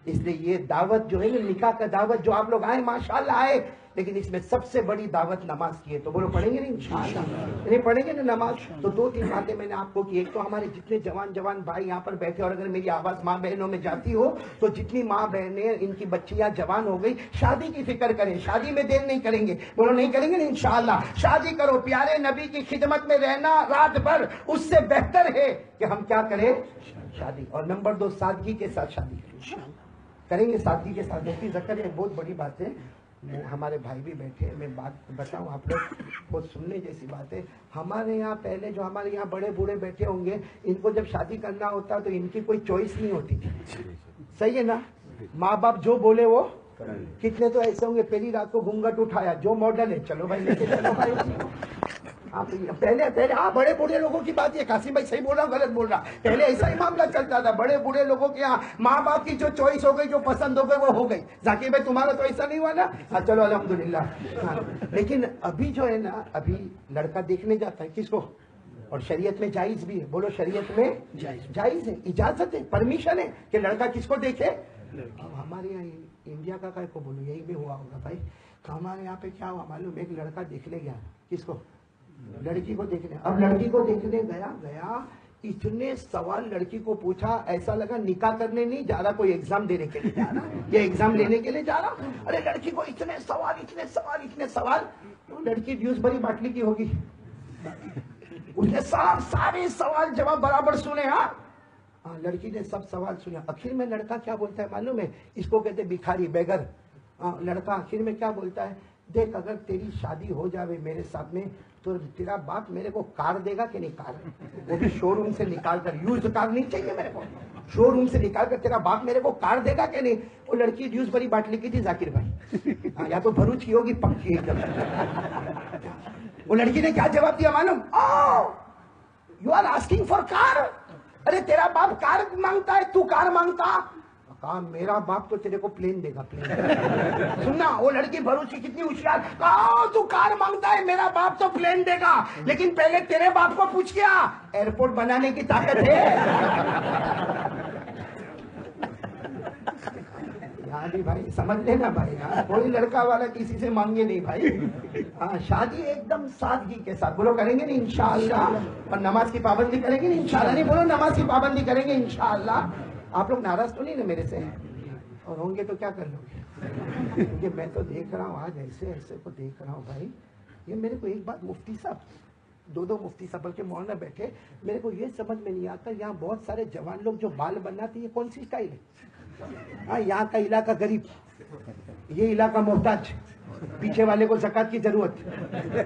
اس لیے یہ دعوت جو ہے نا، نکاح کا دعوت جو آپ لوگ آئے ماشاءاللہ آئے، لیکن اس میں سب سے بڑی دعوت نماز کی ہے. تو بولو پڑھیں گے نہیں انشاءاللہ؟ نہیں پڑھیں گے نا نماز؟ تو 2-3 باتیں میں نے آپ کو کی. ایک تو ہمارے جتنے جوان بھائی یہاں پر بیٹھے، اور اگر میری آواز ماں بہنوں میں جاتی ہو تو جتنی ماں بہنیں ان کی بچیاں جوان ہو گئی، شادی کی فکر کریں. شادی میں دیر نہیں کریں گے. بولو نہیں کریں گے نا انشاءاللہ. شادی کرو، پیارے نبی کی خدمت میں رہنا رات بھر اس سے بہتر ہے کہ ہم کیا کریں، شادی. اور نمبر 2 سادگی کے ساتھ شادی کریں گے، سادگی کے ساتھ. مفتی زکریا ایک بہت بڑی بات ہے، ہمارے بھائی بھی بیٹھے ہیں، میں بات بتاؤں آپ لوگ بہت سننے جیسی بات ہے. ہمارے یہاں پہلے جو ہمارے یہاں بڑے بوڑھے بیٹھے ہوں گے، ان کو جب شادی کرنا ہوتا تو ان کی کوئی چوائس نہیں ہوتی تھی. صحیح ہے نا؟ ماں باپ جو بولے وہ. کتنے تو ایسے ہوں گے پہلی رات کو گھونگھٹ اٹھایا، جو ماڈل ہے چلو بھائی لے کے چلو بھائی. پہلے بڑے بوڑھے لوگوں کی بات یہ، قاسم بھائی صحیح بول رہا غلط بول رہا، پہلے ایسا ہی معاملہ چلتا تھا. بڑے بوڑھے لوگوں کے یہاں ماں باپ کی جو چوائس ہو گئی، جو پسند ہو گئی وہ ہو گئی. ذاکر بھائی تمہارا تو ایسا نہیں ہوا نا؟ ہاں چلو الحمدللہ. لیکن ابھی جو ہے نا، ابھی لڑکا دیکھنے جاتا ہے کس کو، اور شریعت میں جائز بھی ہے. بولو شریعت میں جائز ہے، اجازت ہے، پرمیشن ہے کہ لڑکا کس کو دیکھے. ہمارے یہاں انڈیا کا کو بولو یہی بھی ہوا ہوگا بھائی. ہمارے یہاں پہ کیا ہوا معلوم، ایک لڑکا دیکھنے گیا، کس کو، لڑکی کو دیکھنے. اب لڑکی کو دیکھنے گیا اتنے سوال لڑکی کو پوچھا، ایسا لگا نکاح کرنے نہیں جا رہا، کوئی ایگزام دینے کے لیے جا رہا، یہ ایگزام لینے کے لیے جا رہا. ارے لڑکی کو اتنے سوال. لڑکی ڈیوس بھری باٹلی کی ہوگی، اس نے سارے سوال جواب برابر سنے. ہاں لڑکی نے سب سوال سنے. آخر میں لڑکا کیا بولتا ہے معلوم ہے؟ اس کو کہتے بھکاری، بیگر. لڑکا آخر میں کیا بولتا ہے، دیکھ اگر تیری شادی ہو جاوے میرے ساتھ میں تو تیرا باپ میرے کو کار دے گا کہ نہیں؟ کار، وہ بھی شو روم سے نکال کر. یوزڈ کار نہیں چاہیے میرے کو، شو روم سے نکال کر تیرا باپ میرے کو کار دے گا کہ نہیں؟ وہ لڑکی ڈیوس بھری باٹلی کی تھی ذاکر بھائی، یا تو بھروچ کی ہوگی پکی ایک دم. وہ لڑکی نے کیا جواب دیا معلوم؟ یو آر آسکنگ فار کار. ارے تیرا باپ کار مانگتا ہے، تو کار مانگتا. کہا میرا باپ تو تیرے کو پلین دے گا، پلین. سننا وہ لڑکی بھروچ کی کتنی ہوشیار. کہا تو کار مانگتا ہے، میرا باپ تو پلین دے گا، لیکن پہلے تیرے باپ کو پوچھ کیا ایئرپورٹ بنانے کی طاقت ہے. یہاں بھی بھائی سمجھ لینا بھائی، کوئی لڑکا والا کسی سے مانگے نہیں بھائی. ہاں شادی ایک دم سادگی کے ساتھ. بولو کریں گے نہیں انشاءاللہ؟ اور نماز کی پابندی کریں گے نہیں انشاءاللہ؟ نہیں بولو نماز کی پابندی کریں گے انشاءاللہ. آپ لوگ ناراض تو نہیں نا میرے سے؟ اور ہوں گے تو کیا کر لو گے؟ کیونکہ میں تو دیکھ رہا ہوں آج ایسے ایسے کو دیکھ رہا ہوں بھائی. یہ میرے کو ایک بات مفتی صاحب دو مفتی صاحب بلکہ مولانا بیٹھے, میرے کو یہ سمجھ میں نہیں آتا یہاں بہت سارے جوان لوگ جو بال بناتے ہیں یہ کون سی اسٹائل ہے؟ ہاں یہاں کا علاقہ غریب, یہ علاقہ محتاج, پیچھے والے کو زکات کی ضرورت,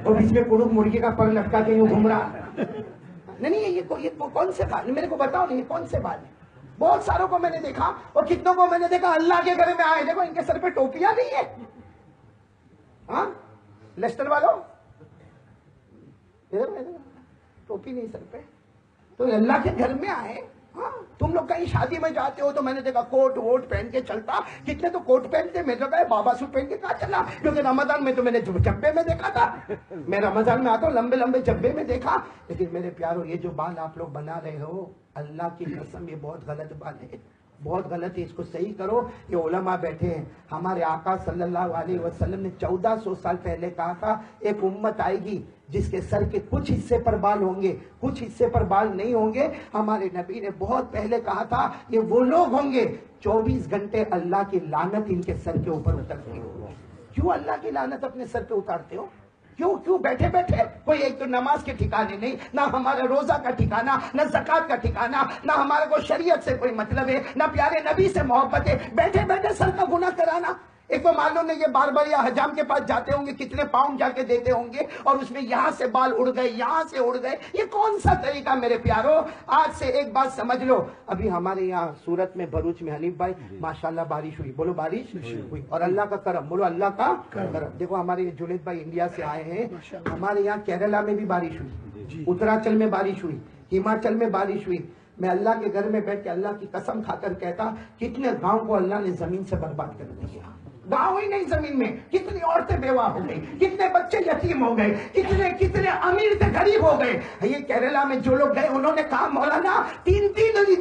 اور بیچ میں کڑک مرغی کا پر لٹکا کے یوں گھوم رہا. نہیں یہ کون سے بال, میرے کو بتاؤ نہیں یہ کون سے بال ہیں؟ بہت ساروں کو میں نے دیکھا, اور کتنوں کو میں نے دیکھا اللہ کے گھر میں آئے, دیکھو ان کے سر پہ ٹوپیاں نہیں ہے. ہاں لیسٹر والوں ٹوپی نہیں سر پہ, تو اللہ کے گھر میں آئے. ہاں تم لوگ کہیں شادی میں جاتے ہو تو میں نے دیکھا کوٹ ووٹ پہن کے چلتا, کتنے تو کوٹ پہنتے, میں تو کہا بابا سوٹ پہن کے کہاں چلا, کیونکہ رمضان میں تو میں نے جبے میں دیکھا تھا, میں رمضان میں آتا ہوں لمبے لمبے جبے میں دیکھا. لیکن میرے پیارو یہ جو بال آپ لوگ بنا رہے ہو اللہ کی قسم یہ بہت غلط بال ہے, بہت غلط ہے, اس کو صحیح کرو. یہ علماء بیٹھے ہیں, ہمارے آقا صلی اللہ علیہ وسلم نے 1400 سال پہلے کہا تھا ایک امت آئے گی جس کے سر کے کچھ حصے پر بال ہوں گے, کچھ حصے پر بال نہیں ہوں گے. ہمارے نبی نے بہت پہلے کہا تھا یہ وہ لوگ ہوں گے 24 گھنٹے اللہ کی لعنت ان کے سر کے اوپر اترتی ہو. کیوں اللہ کی لعنت اپنے سر پہ اتارتے ہو؟ کیوں بیٹھے بیٹھے کوئی ایک تو نماز کے ٹھکانے نہیں, نہ ہمارے روزہ کا ٹھکانا, نہ زکات کا ٹھکانا, نہ ہمارے کو شریعت سے کوئی مطلب ہے, نہ پیارے نبی سے محبت ہے, بیٹھے بیٹھے سر کا گناہ کرانا. ایک تو معلوم نہیں یہ بار بار یا حجام کے پاس جاتے ہوں گے کتنے پاؤنڈ جا کے دیتے ہوں گے, اور اس میں یہاں سے بال اڑ گئے یہاں سے اڑ گئے. یہ کون سا طریقہ میرے پیارو؟ آج سے ایک بات سمجھ لو, ابھی ہمارے یہاں سورت میں بھروچ میں حنیف بھائی ماشاءاللہ بارش ہوئی, بولو بارش ہوئی, اور اللہ کا کرم, بولو اللہ کا کرم. دیکھو ہمارے جنید بھائی انڈیا سے آئے ہیں, ہمارے یہاں کیرلا میں بھی بارش ہوئی, اتراچل میں بارش ہوئی, ہماچل میں بارش ہوئی. میں اللہ کے گھر میں بیٹھ کے اللہ کی قسم کھا کر کہتا کتنے گاؤں کو اللہ نے زمین سے برباد کر دیا, گاؤں ہی نہیں زمین میں, کتنی عورتیں بیوہ ہو گئی, کتنے بچے یتیم ہو گئے, کتنے امیر سے غریب ہو گئے. یہ کیرلا میں جو لوگ گئے انہوں نے کہا مولانا 3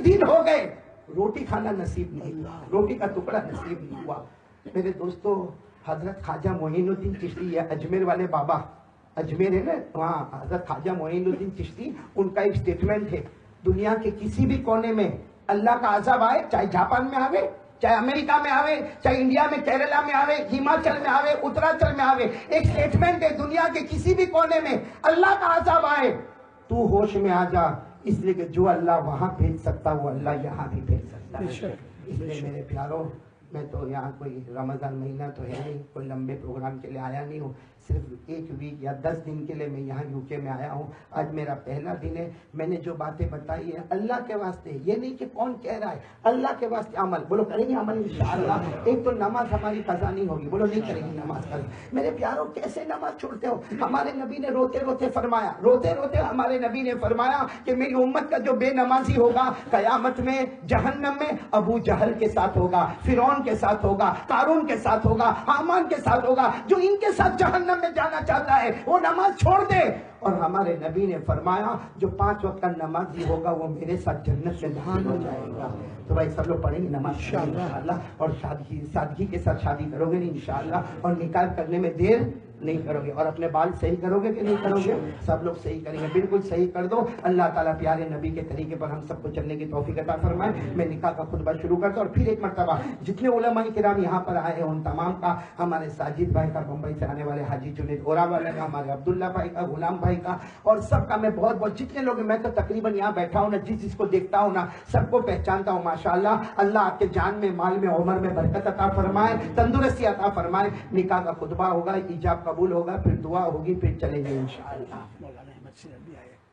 دن ہو گئے روٹی کھانا نصیب نہیں ہوا, روٹی کا ٹکڑا نصیب نہیں ہوا. میرے دوستو حضرت خواجہ معین الدین چشتی ہے, اجمیر والے بابا, اجمیر ہے نا وہاں حضرت خواجہ معین الدین چشتی, ان کا ایک سٹیٹمنٹ ہے دنیا کے کسی بھی کونے میں اللہ کا عذاب آئے, چاہے جاپان میں آوے, چاہے امریکہ میں آوے, چاہے انڈیا میں کیرلا میں آوے, ہماچل میں آوے, اتراچل میں آوے, ایک سٹیٹمنٹ ہے دنیا کے کسی بھی کونے میں اللہ کا عذاب آئے تو ہوش میں آ جا, اس لیے کہ جو اللہ وہاں بھیج سکتا وہ اللہ یہاں بھی بھیج سکتا ہے. اس لیے میرے پیاروں میں تو یہاں کوئی رمضان مہینہ تو ہے نہیں, کوئی لمبے پروگرام کے لیے آیا نہیں ہوں, صرف 1 ویک یا 10 دن کے لیے میں یہاں UK میں آیا ہوں. آج میرا پہلا دن ہے, میں نے جو باتیں بتائی ہیں اللہ کے واسطے, یہ نہیں کہ کون کہہ رہا ہے, اللہ کے واسطے عمل, بولو کریں گے عمل انشاءاللہ. ایک تو نماز ہماری قضا نہیں ہوگی, بولو نہیں کریں گے نماز قضا. میرے پیاروں کیسے نماز چھوڑتے ہو؟ ہمارے نبی نے روتے روتے فرمایا, روتے روتے ہمارے نبی نے فرمایا کہ میری امت کا جو بے نمازی ہوگا قیامت میں جہنم میں ابو جہل کے ساتھ ہوگا, فرعون کے ساتھ ہوگا, قارون کے ساتھ ہوگا, حامان کے ساتھ ہوگا. جو ان کے ساتھ جہنم میں جانا چاہتا ہے وہ نماز چھوڑ دے. اور ہمارے نبی نے فرمایا جو 5 وقت کا نمازی ہوگا وہ میرے ساتھ جنت میں داخل ہو جائے گا. تو بھائی سب لوگ پڑھیں گے نماز انشاءاللہ, اور سادگی کے ساتھ شادی کرو گے انشاءاللہ, اور نکاح کرنے میں دیر نہیں کرو گے, اور اپنے بال صحیح کرو گے کہ نہیں کرو گے؟ سب لوگ صحیح کریں گے, بالکل صحیح کر دو. اللہ تعالیٰ پیارے نبی کے طریقے پر ہم سب کو چلنے کی توفیق عطا فرمائے. میں نکاح کا خطبہ شروع کرتا ہوں, اور پھر ایک مرتبہ جتنے علماء کرام یہاں پر آئے ہیں ان تمام کا, ہمارے ساجد بھائی کا, بمبئی سے آنے والے حاجی جنید اورا والے کا, ہمارے عبداللہ بھائی کا, غلام بھائی کا, اور سب کا میں بہت بہت جتنے لوگ ہیں, میں تو تقریباً یہاں بیٹھا ہوں نا, جس کو دیکھتا ہوں نا سب کو پہچانتا ہوں. ماشاءاللہ اللہ آپ کے جان میں, مال میں, عمر میں برکت عطا فرمائے, تندرستی عطا فرمائے. نکاح کا خطبہ ہوگا, ایجاب قبول ہوگا, پھر دعا ہوگی, پھر چلیں گے انشاءاللہ.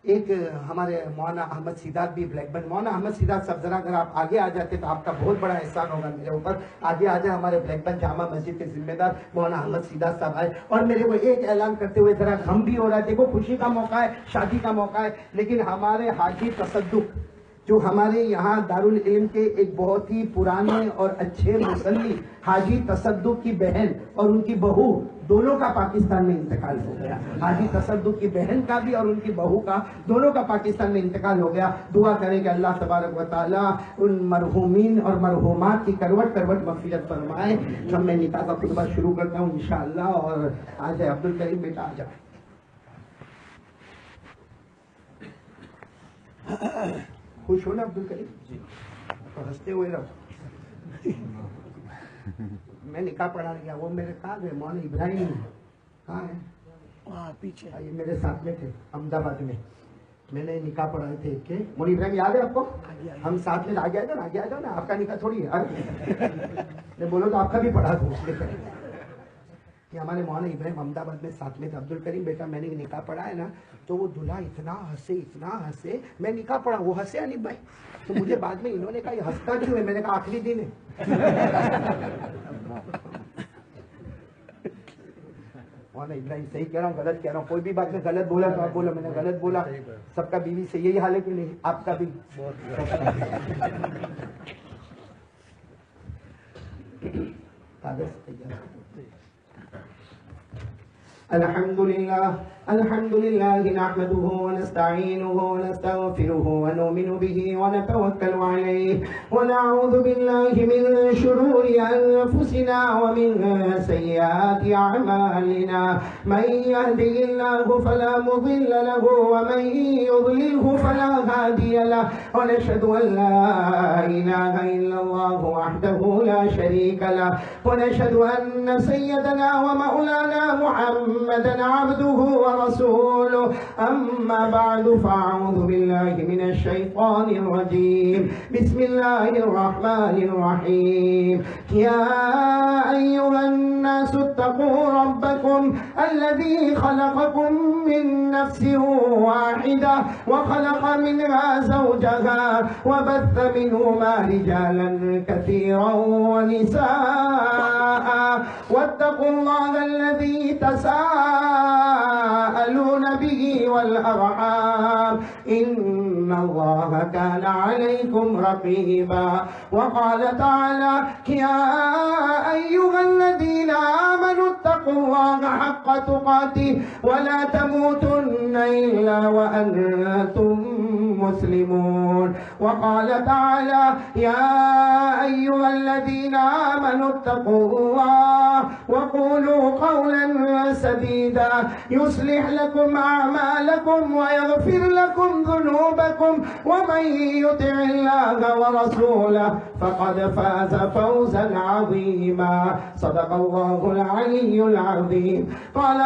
ایک ہمارے مولانا احمد سیدات بھی بلیک بن, مولانا احمد سیدات صاحب ذرا اگر آپ آگے آ جاتے تو آپ کا بہت بڑا احسان ہوگا میرے اوپر. آگے آ جائے, ہمارے بلیک بن جامع مسجد کے ذمہ دار مولانا احمد سیدات صاحب آئے. اور میرے کو ایک اعلان کرتے ہوئے ذرا غم بھی ہو رہا ہے, دیکھو خوشی کا موقع ہے, شادی کا موقع ہے, لیکن ہمارے حاجی تصدق جو ہمارے یہاں دارالعلم کے ایک بہت ہی پرانے اور اچھے مصلی حاجی تصدق کی بہن اور ان کی بہو دونوں کا پاکستان میں انتقال ہو گیا. حاجی تصدق کی بہن کا بھی اور ان کی بہو کا دونوں کا پاکستان میں انتقال ہو گیا. دعا کریں کہ اللہ تبارک و تعالیٰ ان مرحومین اور مرحومات کی کروٹ کروٹ مغفرت فرمائے. جب میں نکاح کا خطبہ شروع کرتا ہوں انشاءاللہ. اور آ جائے عبد الکریم بیٹا, آ جائے. خوش ہو نا عبد الکریم؟ جی, اور ہنستے ہوئے رہو. میں نکاح پڑھا گیا, وہ میرے کہاں گئے, مولانا ابراہیم کہاں ہے, وہاں پیچھے یہ میرے ساتھ میں تھے احمد آباد میں نے نکاح پڑھائے تھے کہ مولانا ابراہیم یاد ہے آپ کو, ہم ساتھ میں آگے آ جاؤ نا, آپ کا نکاح تھوڑی ہے, میں بولو تو آپ کا بھی پڑھا دوں. کہ ہمارے مولانا ابراہیم احمد آباد میں ساتھ میں تھے. عبد الکریم بیٹا میں نے نکاح پڑھا ہے نا, تو وہ دلہا اتنا ہنسے, میں نکاح پڑھا, وہ ہنسے انیب بھائی, تو مجھے بعد میں انہوں نے کہا یہ ہنستا کیوں ہے, میں نے کہا آخری دن ہے. مولانا ابراہیم صحیح کہہ رہا ہوں غلط کہہ رہا ہوں, کوئی بھی بات میں غلط بولا تو آپ بولو میں نے غلط بولا. سب کا بیوی سے یہی حال ہے کہ نہیں, آپ کا بھی. الحمد لله نحمده ونستعينه ونستغفره ونؤمن به ونتوكل عليه ونعوذ بالله من شرور أنفسنا ومن سيئات أعمالنا. من يهده الله فلا مضل له ومن يضلله فلا هادي له. ونشهد أن لا إله إلا الله وحده لا شريك له. ونشهد أن سيدنا ومولانا محمدا عبده ورسوله. أما بعد فأعوذ بالله من الشيطان الرجيم. بسم الله الرحمن الرحيم. يا أيها الناس اتقوا ربكم الذي خلقكم من نفس واحدة وخلق منها زوجها وبث منهما رجالا كثيرا ونساء واتقوا الله الذي تساءلون به والأرحام إن الله كان عليكم رقيبا. وقال تعالى يا أيها الذين آمنوا اتقوا الله حق تقاته ولا تموتن إلا وأنتم مسلمون. وقال تعالى يا أيها الذين آمنوا اتقوا الله وقولوا قولا سديدا يصلح لكم أعمالكم ويغفر لكم ذنوبكم ومن يطع الله ورسوله فقد فاز فوزا عظيما. صدق الله العلي العظيم. قال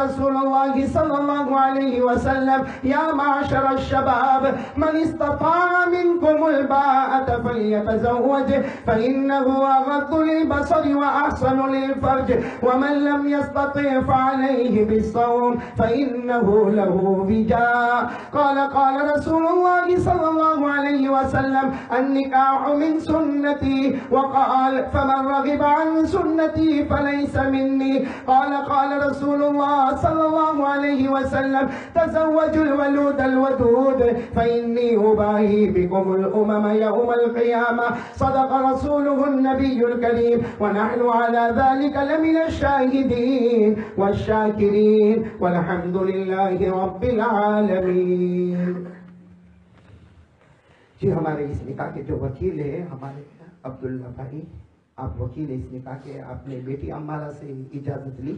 رسول الله صلى الله عليه وسلم يا معشر الشباب من استطاع منكم الباءة فليتزوج فإنه أغض للبصر وأحسن للفرج ومن لم يستطع فعليه بالصوم فإنه له وجاء. قال رسول الله صلى الله عليه وسلم النكاح من سنتي. وقال فمن رغب عن سنتي فليس مني. قال رسول الله صلى الله عليه وسلم تزوجوا الولود الودود فإني أباهي بكم الأمم يوم القيامة. صدق رسوله النبي الكريم ونحن على ذلك لمن الشاهدين والشاكرين والحمد لله رب العالمين. جی ہمارے اس نکاح کے جو وکیل ہیں ہمارے عبداللہ بھائی, آپ وکیل اس نکاح کے, آپ نے بیٹی عمارہ سے اجازت لی,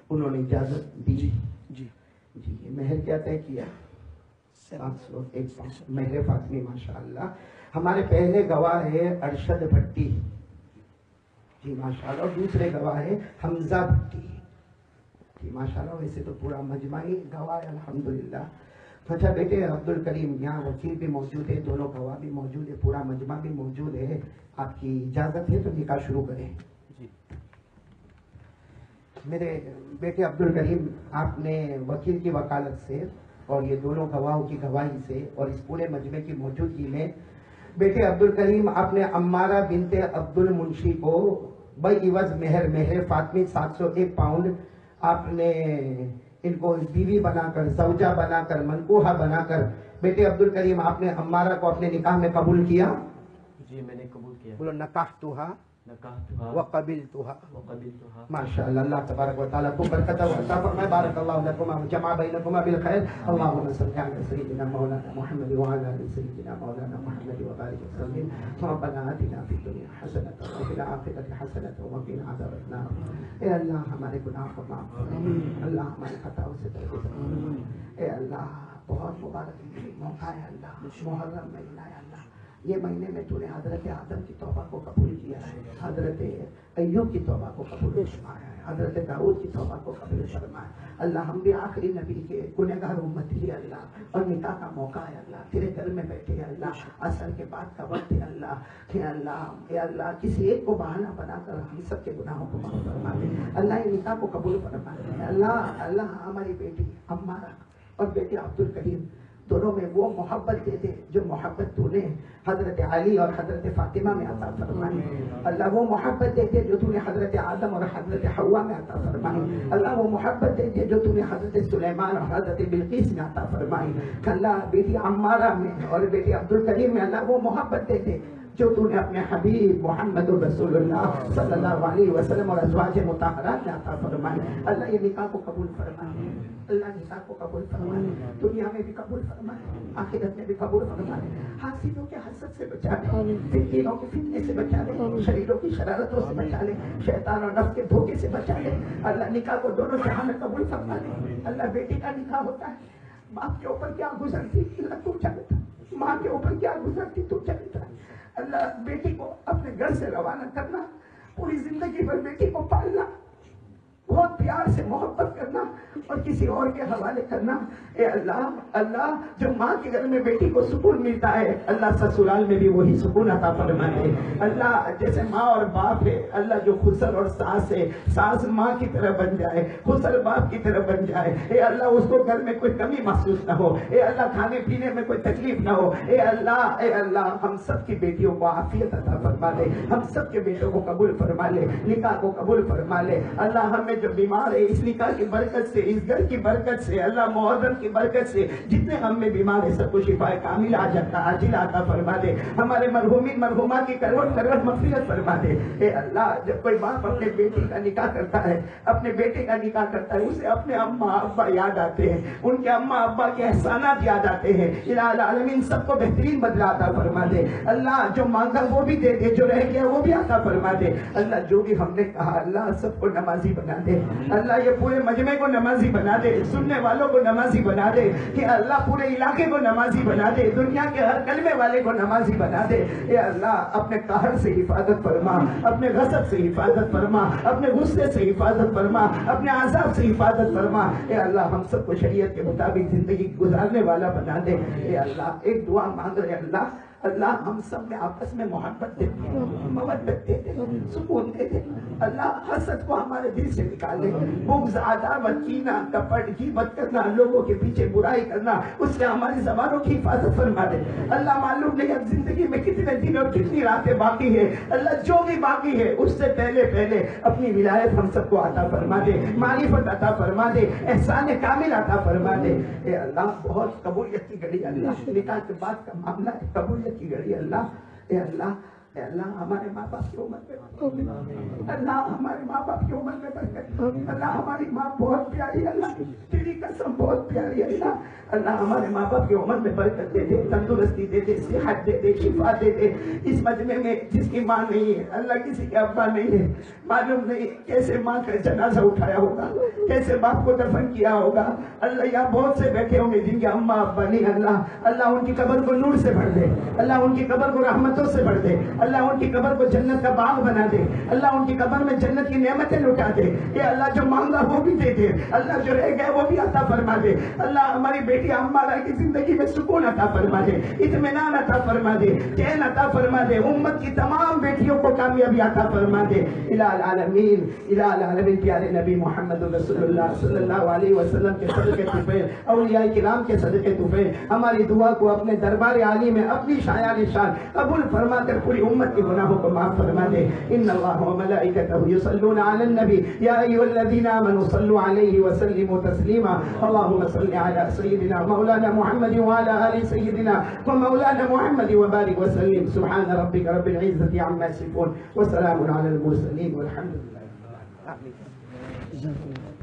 انہوں نے اجازت دی. جی مہر کیا طے کیا؟ 701 مہر فاطمی ماشاءاللہ. ہمارے پہلے گواہ ہے ارشد بھٹی جی ماشاءاللہ, اور دوسرے گواہ ہے حمزہ بھٹی جی ماشاءاللہ. ویسے تو پورا مجمعی گواہ ہے الحمدللہ. اچھا بیٹے عبد الکریم, یہاں وکیل بھی موجود ہے, دونوں گواہ بھی موجود ہے, پورا مجمع بھی موجود ہے. آپ کی اجازت ہے تو نکاح شروع کریں. میرے بیٹے عبد الکریم, آپ نے وکیل کی وکالت سے اور یہ دونوں گواہوں کی گواہی سے اور اس پورے مجمع کی موجودگی میں بیٹے عبد الکریم آپ نے عمارہ بنت عبد المنشی کو بعوض مہر فاطمی 701 پاؤنڈ آپ نے ان کو بیوی بنا کر, زوجہ بنا کر, منکوحہ بنا کر بیٹے عبد الکریم آپ نے عمارہ کو اپنے نکاح میں قبول کیا؟ جی میں نے قبول کیا. بولو نکاحتھا وقبلتھا. ماشاءاللہ. اللہ تبارک و تعالیٰ کو برکت و عطا فرمائے. بارک اللہ لکما وجمع بینکما بالخیر. اللہم صلی علی سیدنا مولانا محمد وعلی آل سیدنا مولانا محمد وبارک وسلم. ربنا آتنا فی الدنیا حسنۃ وفی الآخرۃ حسنۃ وقنا عذاب النار. اے اللہ ہمارے گناہ کو معاف فرما, اللہ ہمارے خطاؤں سے درگزر. اے اللہ بہت مبارک موقع ہے اللہ, محرم مہینہ ہے اللہ, یہ مہینے میں تو نے حضرت آدم کی توبہ کو قبول کیا ہے، حضرت ایوب کی توبہ کو قبول فرمایا ہے، حضرت داؤد کی توبہ کو قبول فرمایا۔ اللہ ہم بھی آخری نبی کے گنہگار امت ہی اللہ، اور نکاح کا موقع ہے اللہ، تیرے گھر میں بیٹھے ہیں اللہ، عصر کے بعد کا وقت ہے اللہ، کہ اللہ اے اللہ کسی ایک کو بہانہ بنا کر ہم سب کے گناہوں کو معاف فرما دے اللہ، یہ نکاح کو قبول فرما دے اللہ۔ اللہ ہماری بیٹی عمارہ اور بیٹے عبد الکریم دونوں میں وہ محبت دے دے جو محبت تو نے حضرت علی اور حضرت فاطمہ میں عطا فرمائی اللہ، وہ محبت دے دے جو تو نے حضرت آدم اور حضرت حوا میں عطا فرمائی اللہ، وہ محبت دے دے جو تو نے حضرت سلیمان اور حضرت بلقیس میں عطا فرمائی اللہ، بیٹی عمارہ میں اور بیٹی عبد الکریم میں اللہ وہ محبت دے دے جو تو نے اپنے حبیب محمد رسول اللہ صلی اللہ علیہ وسلم اور ازواج مطہرات میں عطا فرمائی اللہ، یہ نکاح کو قبول فرمائے اللہ، نکاح کو قبول فرمائے، دنیا میں بھی قبول فرمائے، آخرت میں بھی قبول فرمائے، حاسدوں کے حسد سے بچا لے، فتنوں کے فتنے سے بچا لے، شریروں کی شرارتوں سے بچا لے، شیطان اور نفس کے دھوکے سے بچا لے اللہ، نکاح کو دونوں جہاں میں قبول فرما لے اللہ۔ بیٹی کا نکاح ہوتا ہے، باپ کے اوپر کیا گزرتی اللہ تو جانتا، ماں کے اوپر کیا گزرتی تو جانتا اللہ، بیٹی کو اپنے گھر سے روانہ کرنا، پوری زندگی بھر بیٹی کو پالنا، بہت پیار سے محبت کرنا اور کسی اور کے حوالے کرنا اے اللہ اللہ، جو ماں کے گھر میں بیٹی کو سکون ملتا ہے اللہ، سسرال میں بھی وہی سکون عطا فرمائے اللہ۔ جیسے ماں اور باپ ہے اللہ، جو خسر اور ساس ہے، ساس ماں کی طرح بن جائے، خسر باپ کی طرح بن جائے اے اللہ، اس کو گھر میں کوئی کمی محسوس نہ ہو اے اللہ، کھانے پینے میں کوئی تکلیف نہ ہو اے اللہ، ہم سب کی بیٹیوں کو عافیت عطا فرما لے، ہم سب کے بیٹوں کو قبول فرما لے، نکاح کو قبول فرما لے اللہ۔ ہمیں جو بیمار ہے اس نکاح کی برکت سے، اس گھر کی برکت سے اللہ، محرم کی برکت سے جتنے ہم میں بیمار ہے سب کو شفا کامل عاجل عطا فرما دے، ہمارے مرحومین مرحومات کی کروڑ کروڑ مغفرت فرما دے اے اللہ۔ جب کوئی باپ اپنے بیٹی کا نکاح کرتا ہے، اپنے بیٹے کا نکاح کرتا ہے، اسے اپنے اماں ابا یاد آتے ہیں، ان کے اماں ابا کے احسانات یاد آتے ہیں الہ العالمین، سب کو بہترین بدلہ عطا فرما دے اللہ، جو مانگا وہ بھی دے دے، جو رہ گیا وہ بھی عطا فرما دے اللہ۔ جو بھی ہم نے کہا اللہ، سب کو نمازی بنا دے اللہ، یہ پورے مجمع کو نمازی بنا دے، سننے والوں کو نمازی بنا دے کہ اللہ، پورے علاقے کو نمازی بنا دے، دنیا کے ہر کلمے والے کو نمازی بنا دے اے اللہ۔ اپنے قہر سے حفاظت فرما، اپنے غضب سے حفاظت فرما، اپنے غصے سے حفاظت فرما، اپنے عذاب سے حفاظت فرما اے اللہ۔ ہم سب کو شریعت کے مطابق زندگی گزارنے والا بنا دے اے اللہ۔ ایک دعا مانگ رہے اللہ، اللہ ہم سب میں آپس میں محبت دے دے، مودت دے دے، سکون دے دے اللہ۔ حسد کو ہمارے دل سے نکال دے، بغض، عداوت، کینہ، کپٹ، غیبت کرنا، لوگوں کے پیچھے برائی کرنا، اس سے ہماری زبانوں کی حفاظت فرما دے اللہ۔ معلوم نہیں اب زندگی میں کتنے دن اور کتنی راتیں باقی ہے اللہ، جو بھی باقی ہے اس سے پہلے اپنی ولایت ہم سب کو عطا فرما دے، معرفت عطا فرما دے، احسان کامل عطا فرما دے اے اللہ۔ بہت قبولیت کی گھڑی اللہ، نکاح کے بعد کا معاملہ ہے، قبولیت کی گھڑی اللہ اے اللہ۔ اے اللہ ہمارے ماں باپ کی عمر میں برکت، اللہ ہمارے ماں باپ کی عمر میں برکت اللہ۔ ہماری ماں بہت پیاری اللہ، تیری قسم بہت پیاری اللہ۔ اللہ ہمارے ماں باپ کی عمر میں برکت دے دے، تندرستی دے دے، صحت دے دے، شفا دے دے۔ اس مجمع میں جس کی ماں نہیں ہے اللہ، کسی کے ابا نہیں ہے، معلوم نہیں کیسے ماں کا جنازہ اٹھایا ہوگا، کیسے باپ کو دفن کیا ہوگا اللہ۔ یہاں بہت سے بیٹھے ہوں گے جن کے اماں ابا نہیں اللہ، اللہ ان کی قبر کو نور سے بھر دے اللہ، ان کی قبر کو رحمتوں سے بھر دے اللہ، ان کی قبر کو جنت کا باغ بنا دے اللہ، ان کی قبر میں جنت کی نعمتیں لٹا دے اے اللہ۔ جو مانگا وہ بھی دے دے اللہ، جو رہ گئے وہ بھی عطا فرما دے اللہ۔ ہماری بیٹی عمارہ کی زندگی میں سکون عطا فرما دے، اطمینان عطا فرما دے، چین عطا فرما دے، امت کی تمام بیٹیوں کو کامیابی عطا فرما دے الہ العالمین الہ العالمین۔ پیارے نبی محمد رسول اللہ صلی اللہ علیہ وسلم کے صدقے طفیل، اولیاء کرام کے صدقے طفیل، ہماری دعا کو اپنے دربار عالی میں اپنی شایان شان قبول فرما کر پوری امت کی گناہوں کو معاف فرما دے۔ ان اللہ و ملائکتہ یصلون علی النبی یا ایھا الذین آمنوا صلوا علیہ وسلموا تسلیما۔ اللهم صل علی سیدنا مولانا محمد وعلی آل سیدنا ومولانا محمد وبارک وسلم۔ سبحان ربک رب العزة عما یصفون وسلام علی المرسلین والحمد للہ۔ جزاک اللہ۔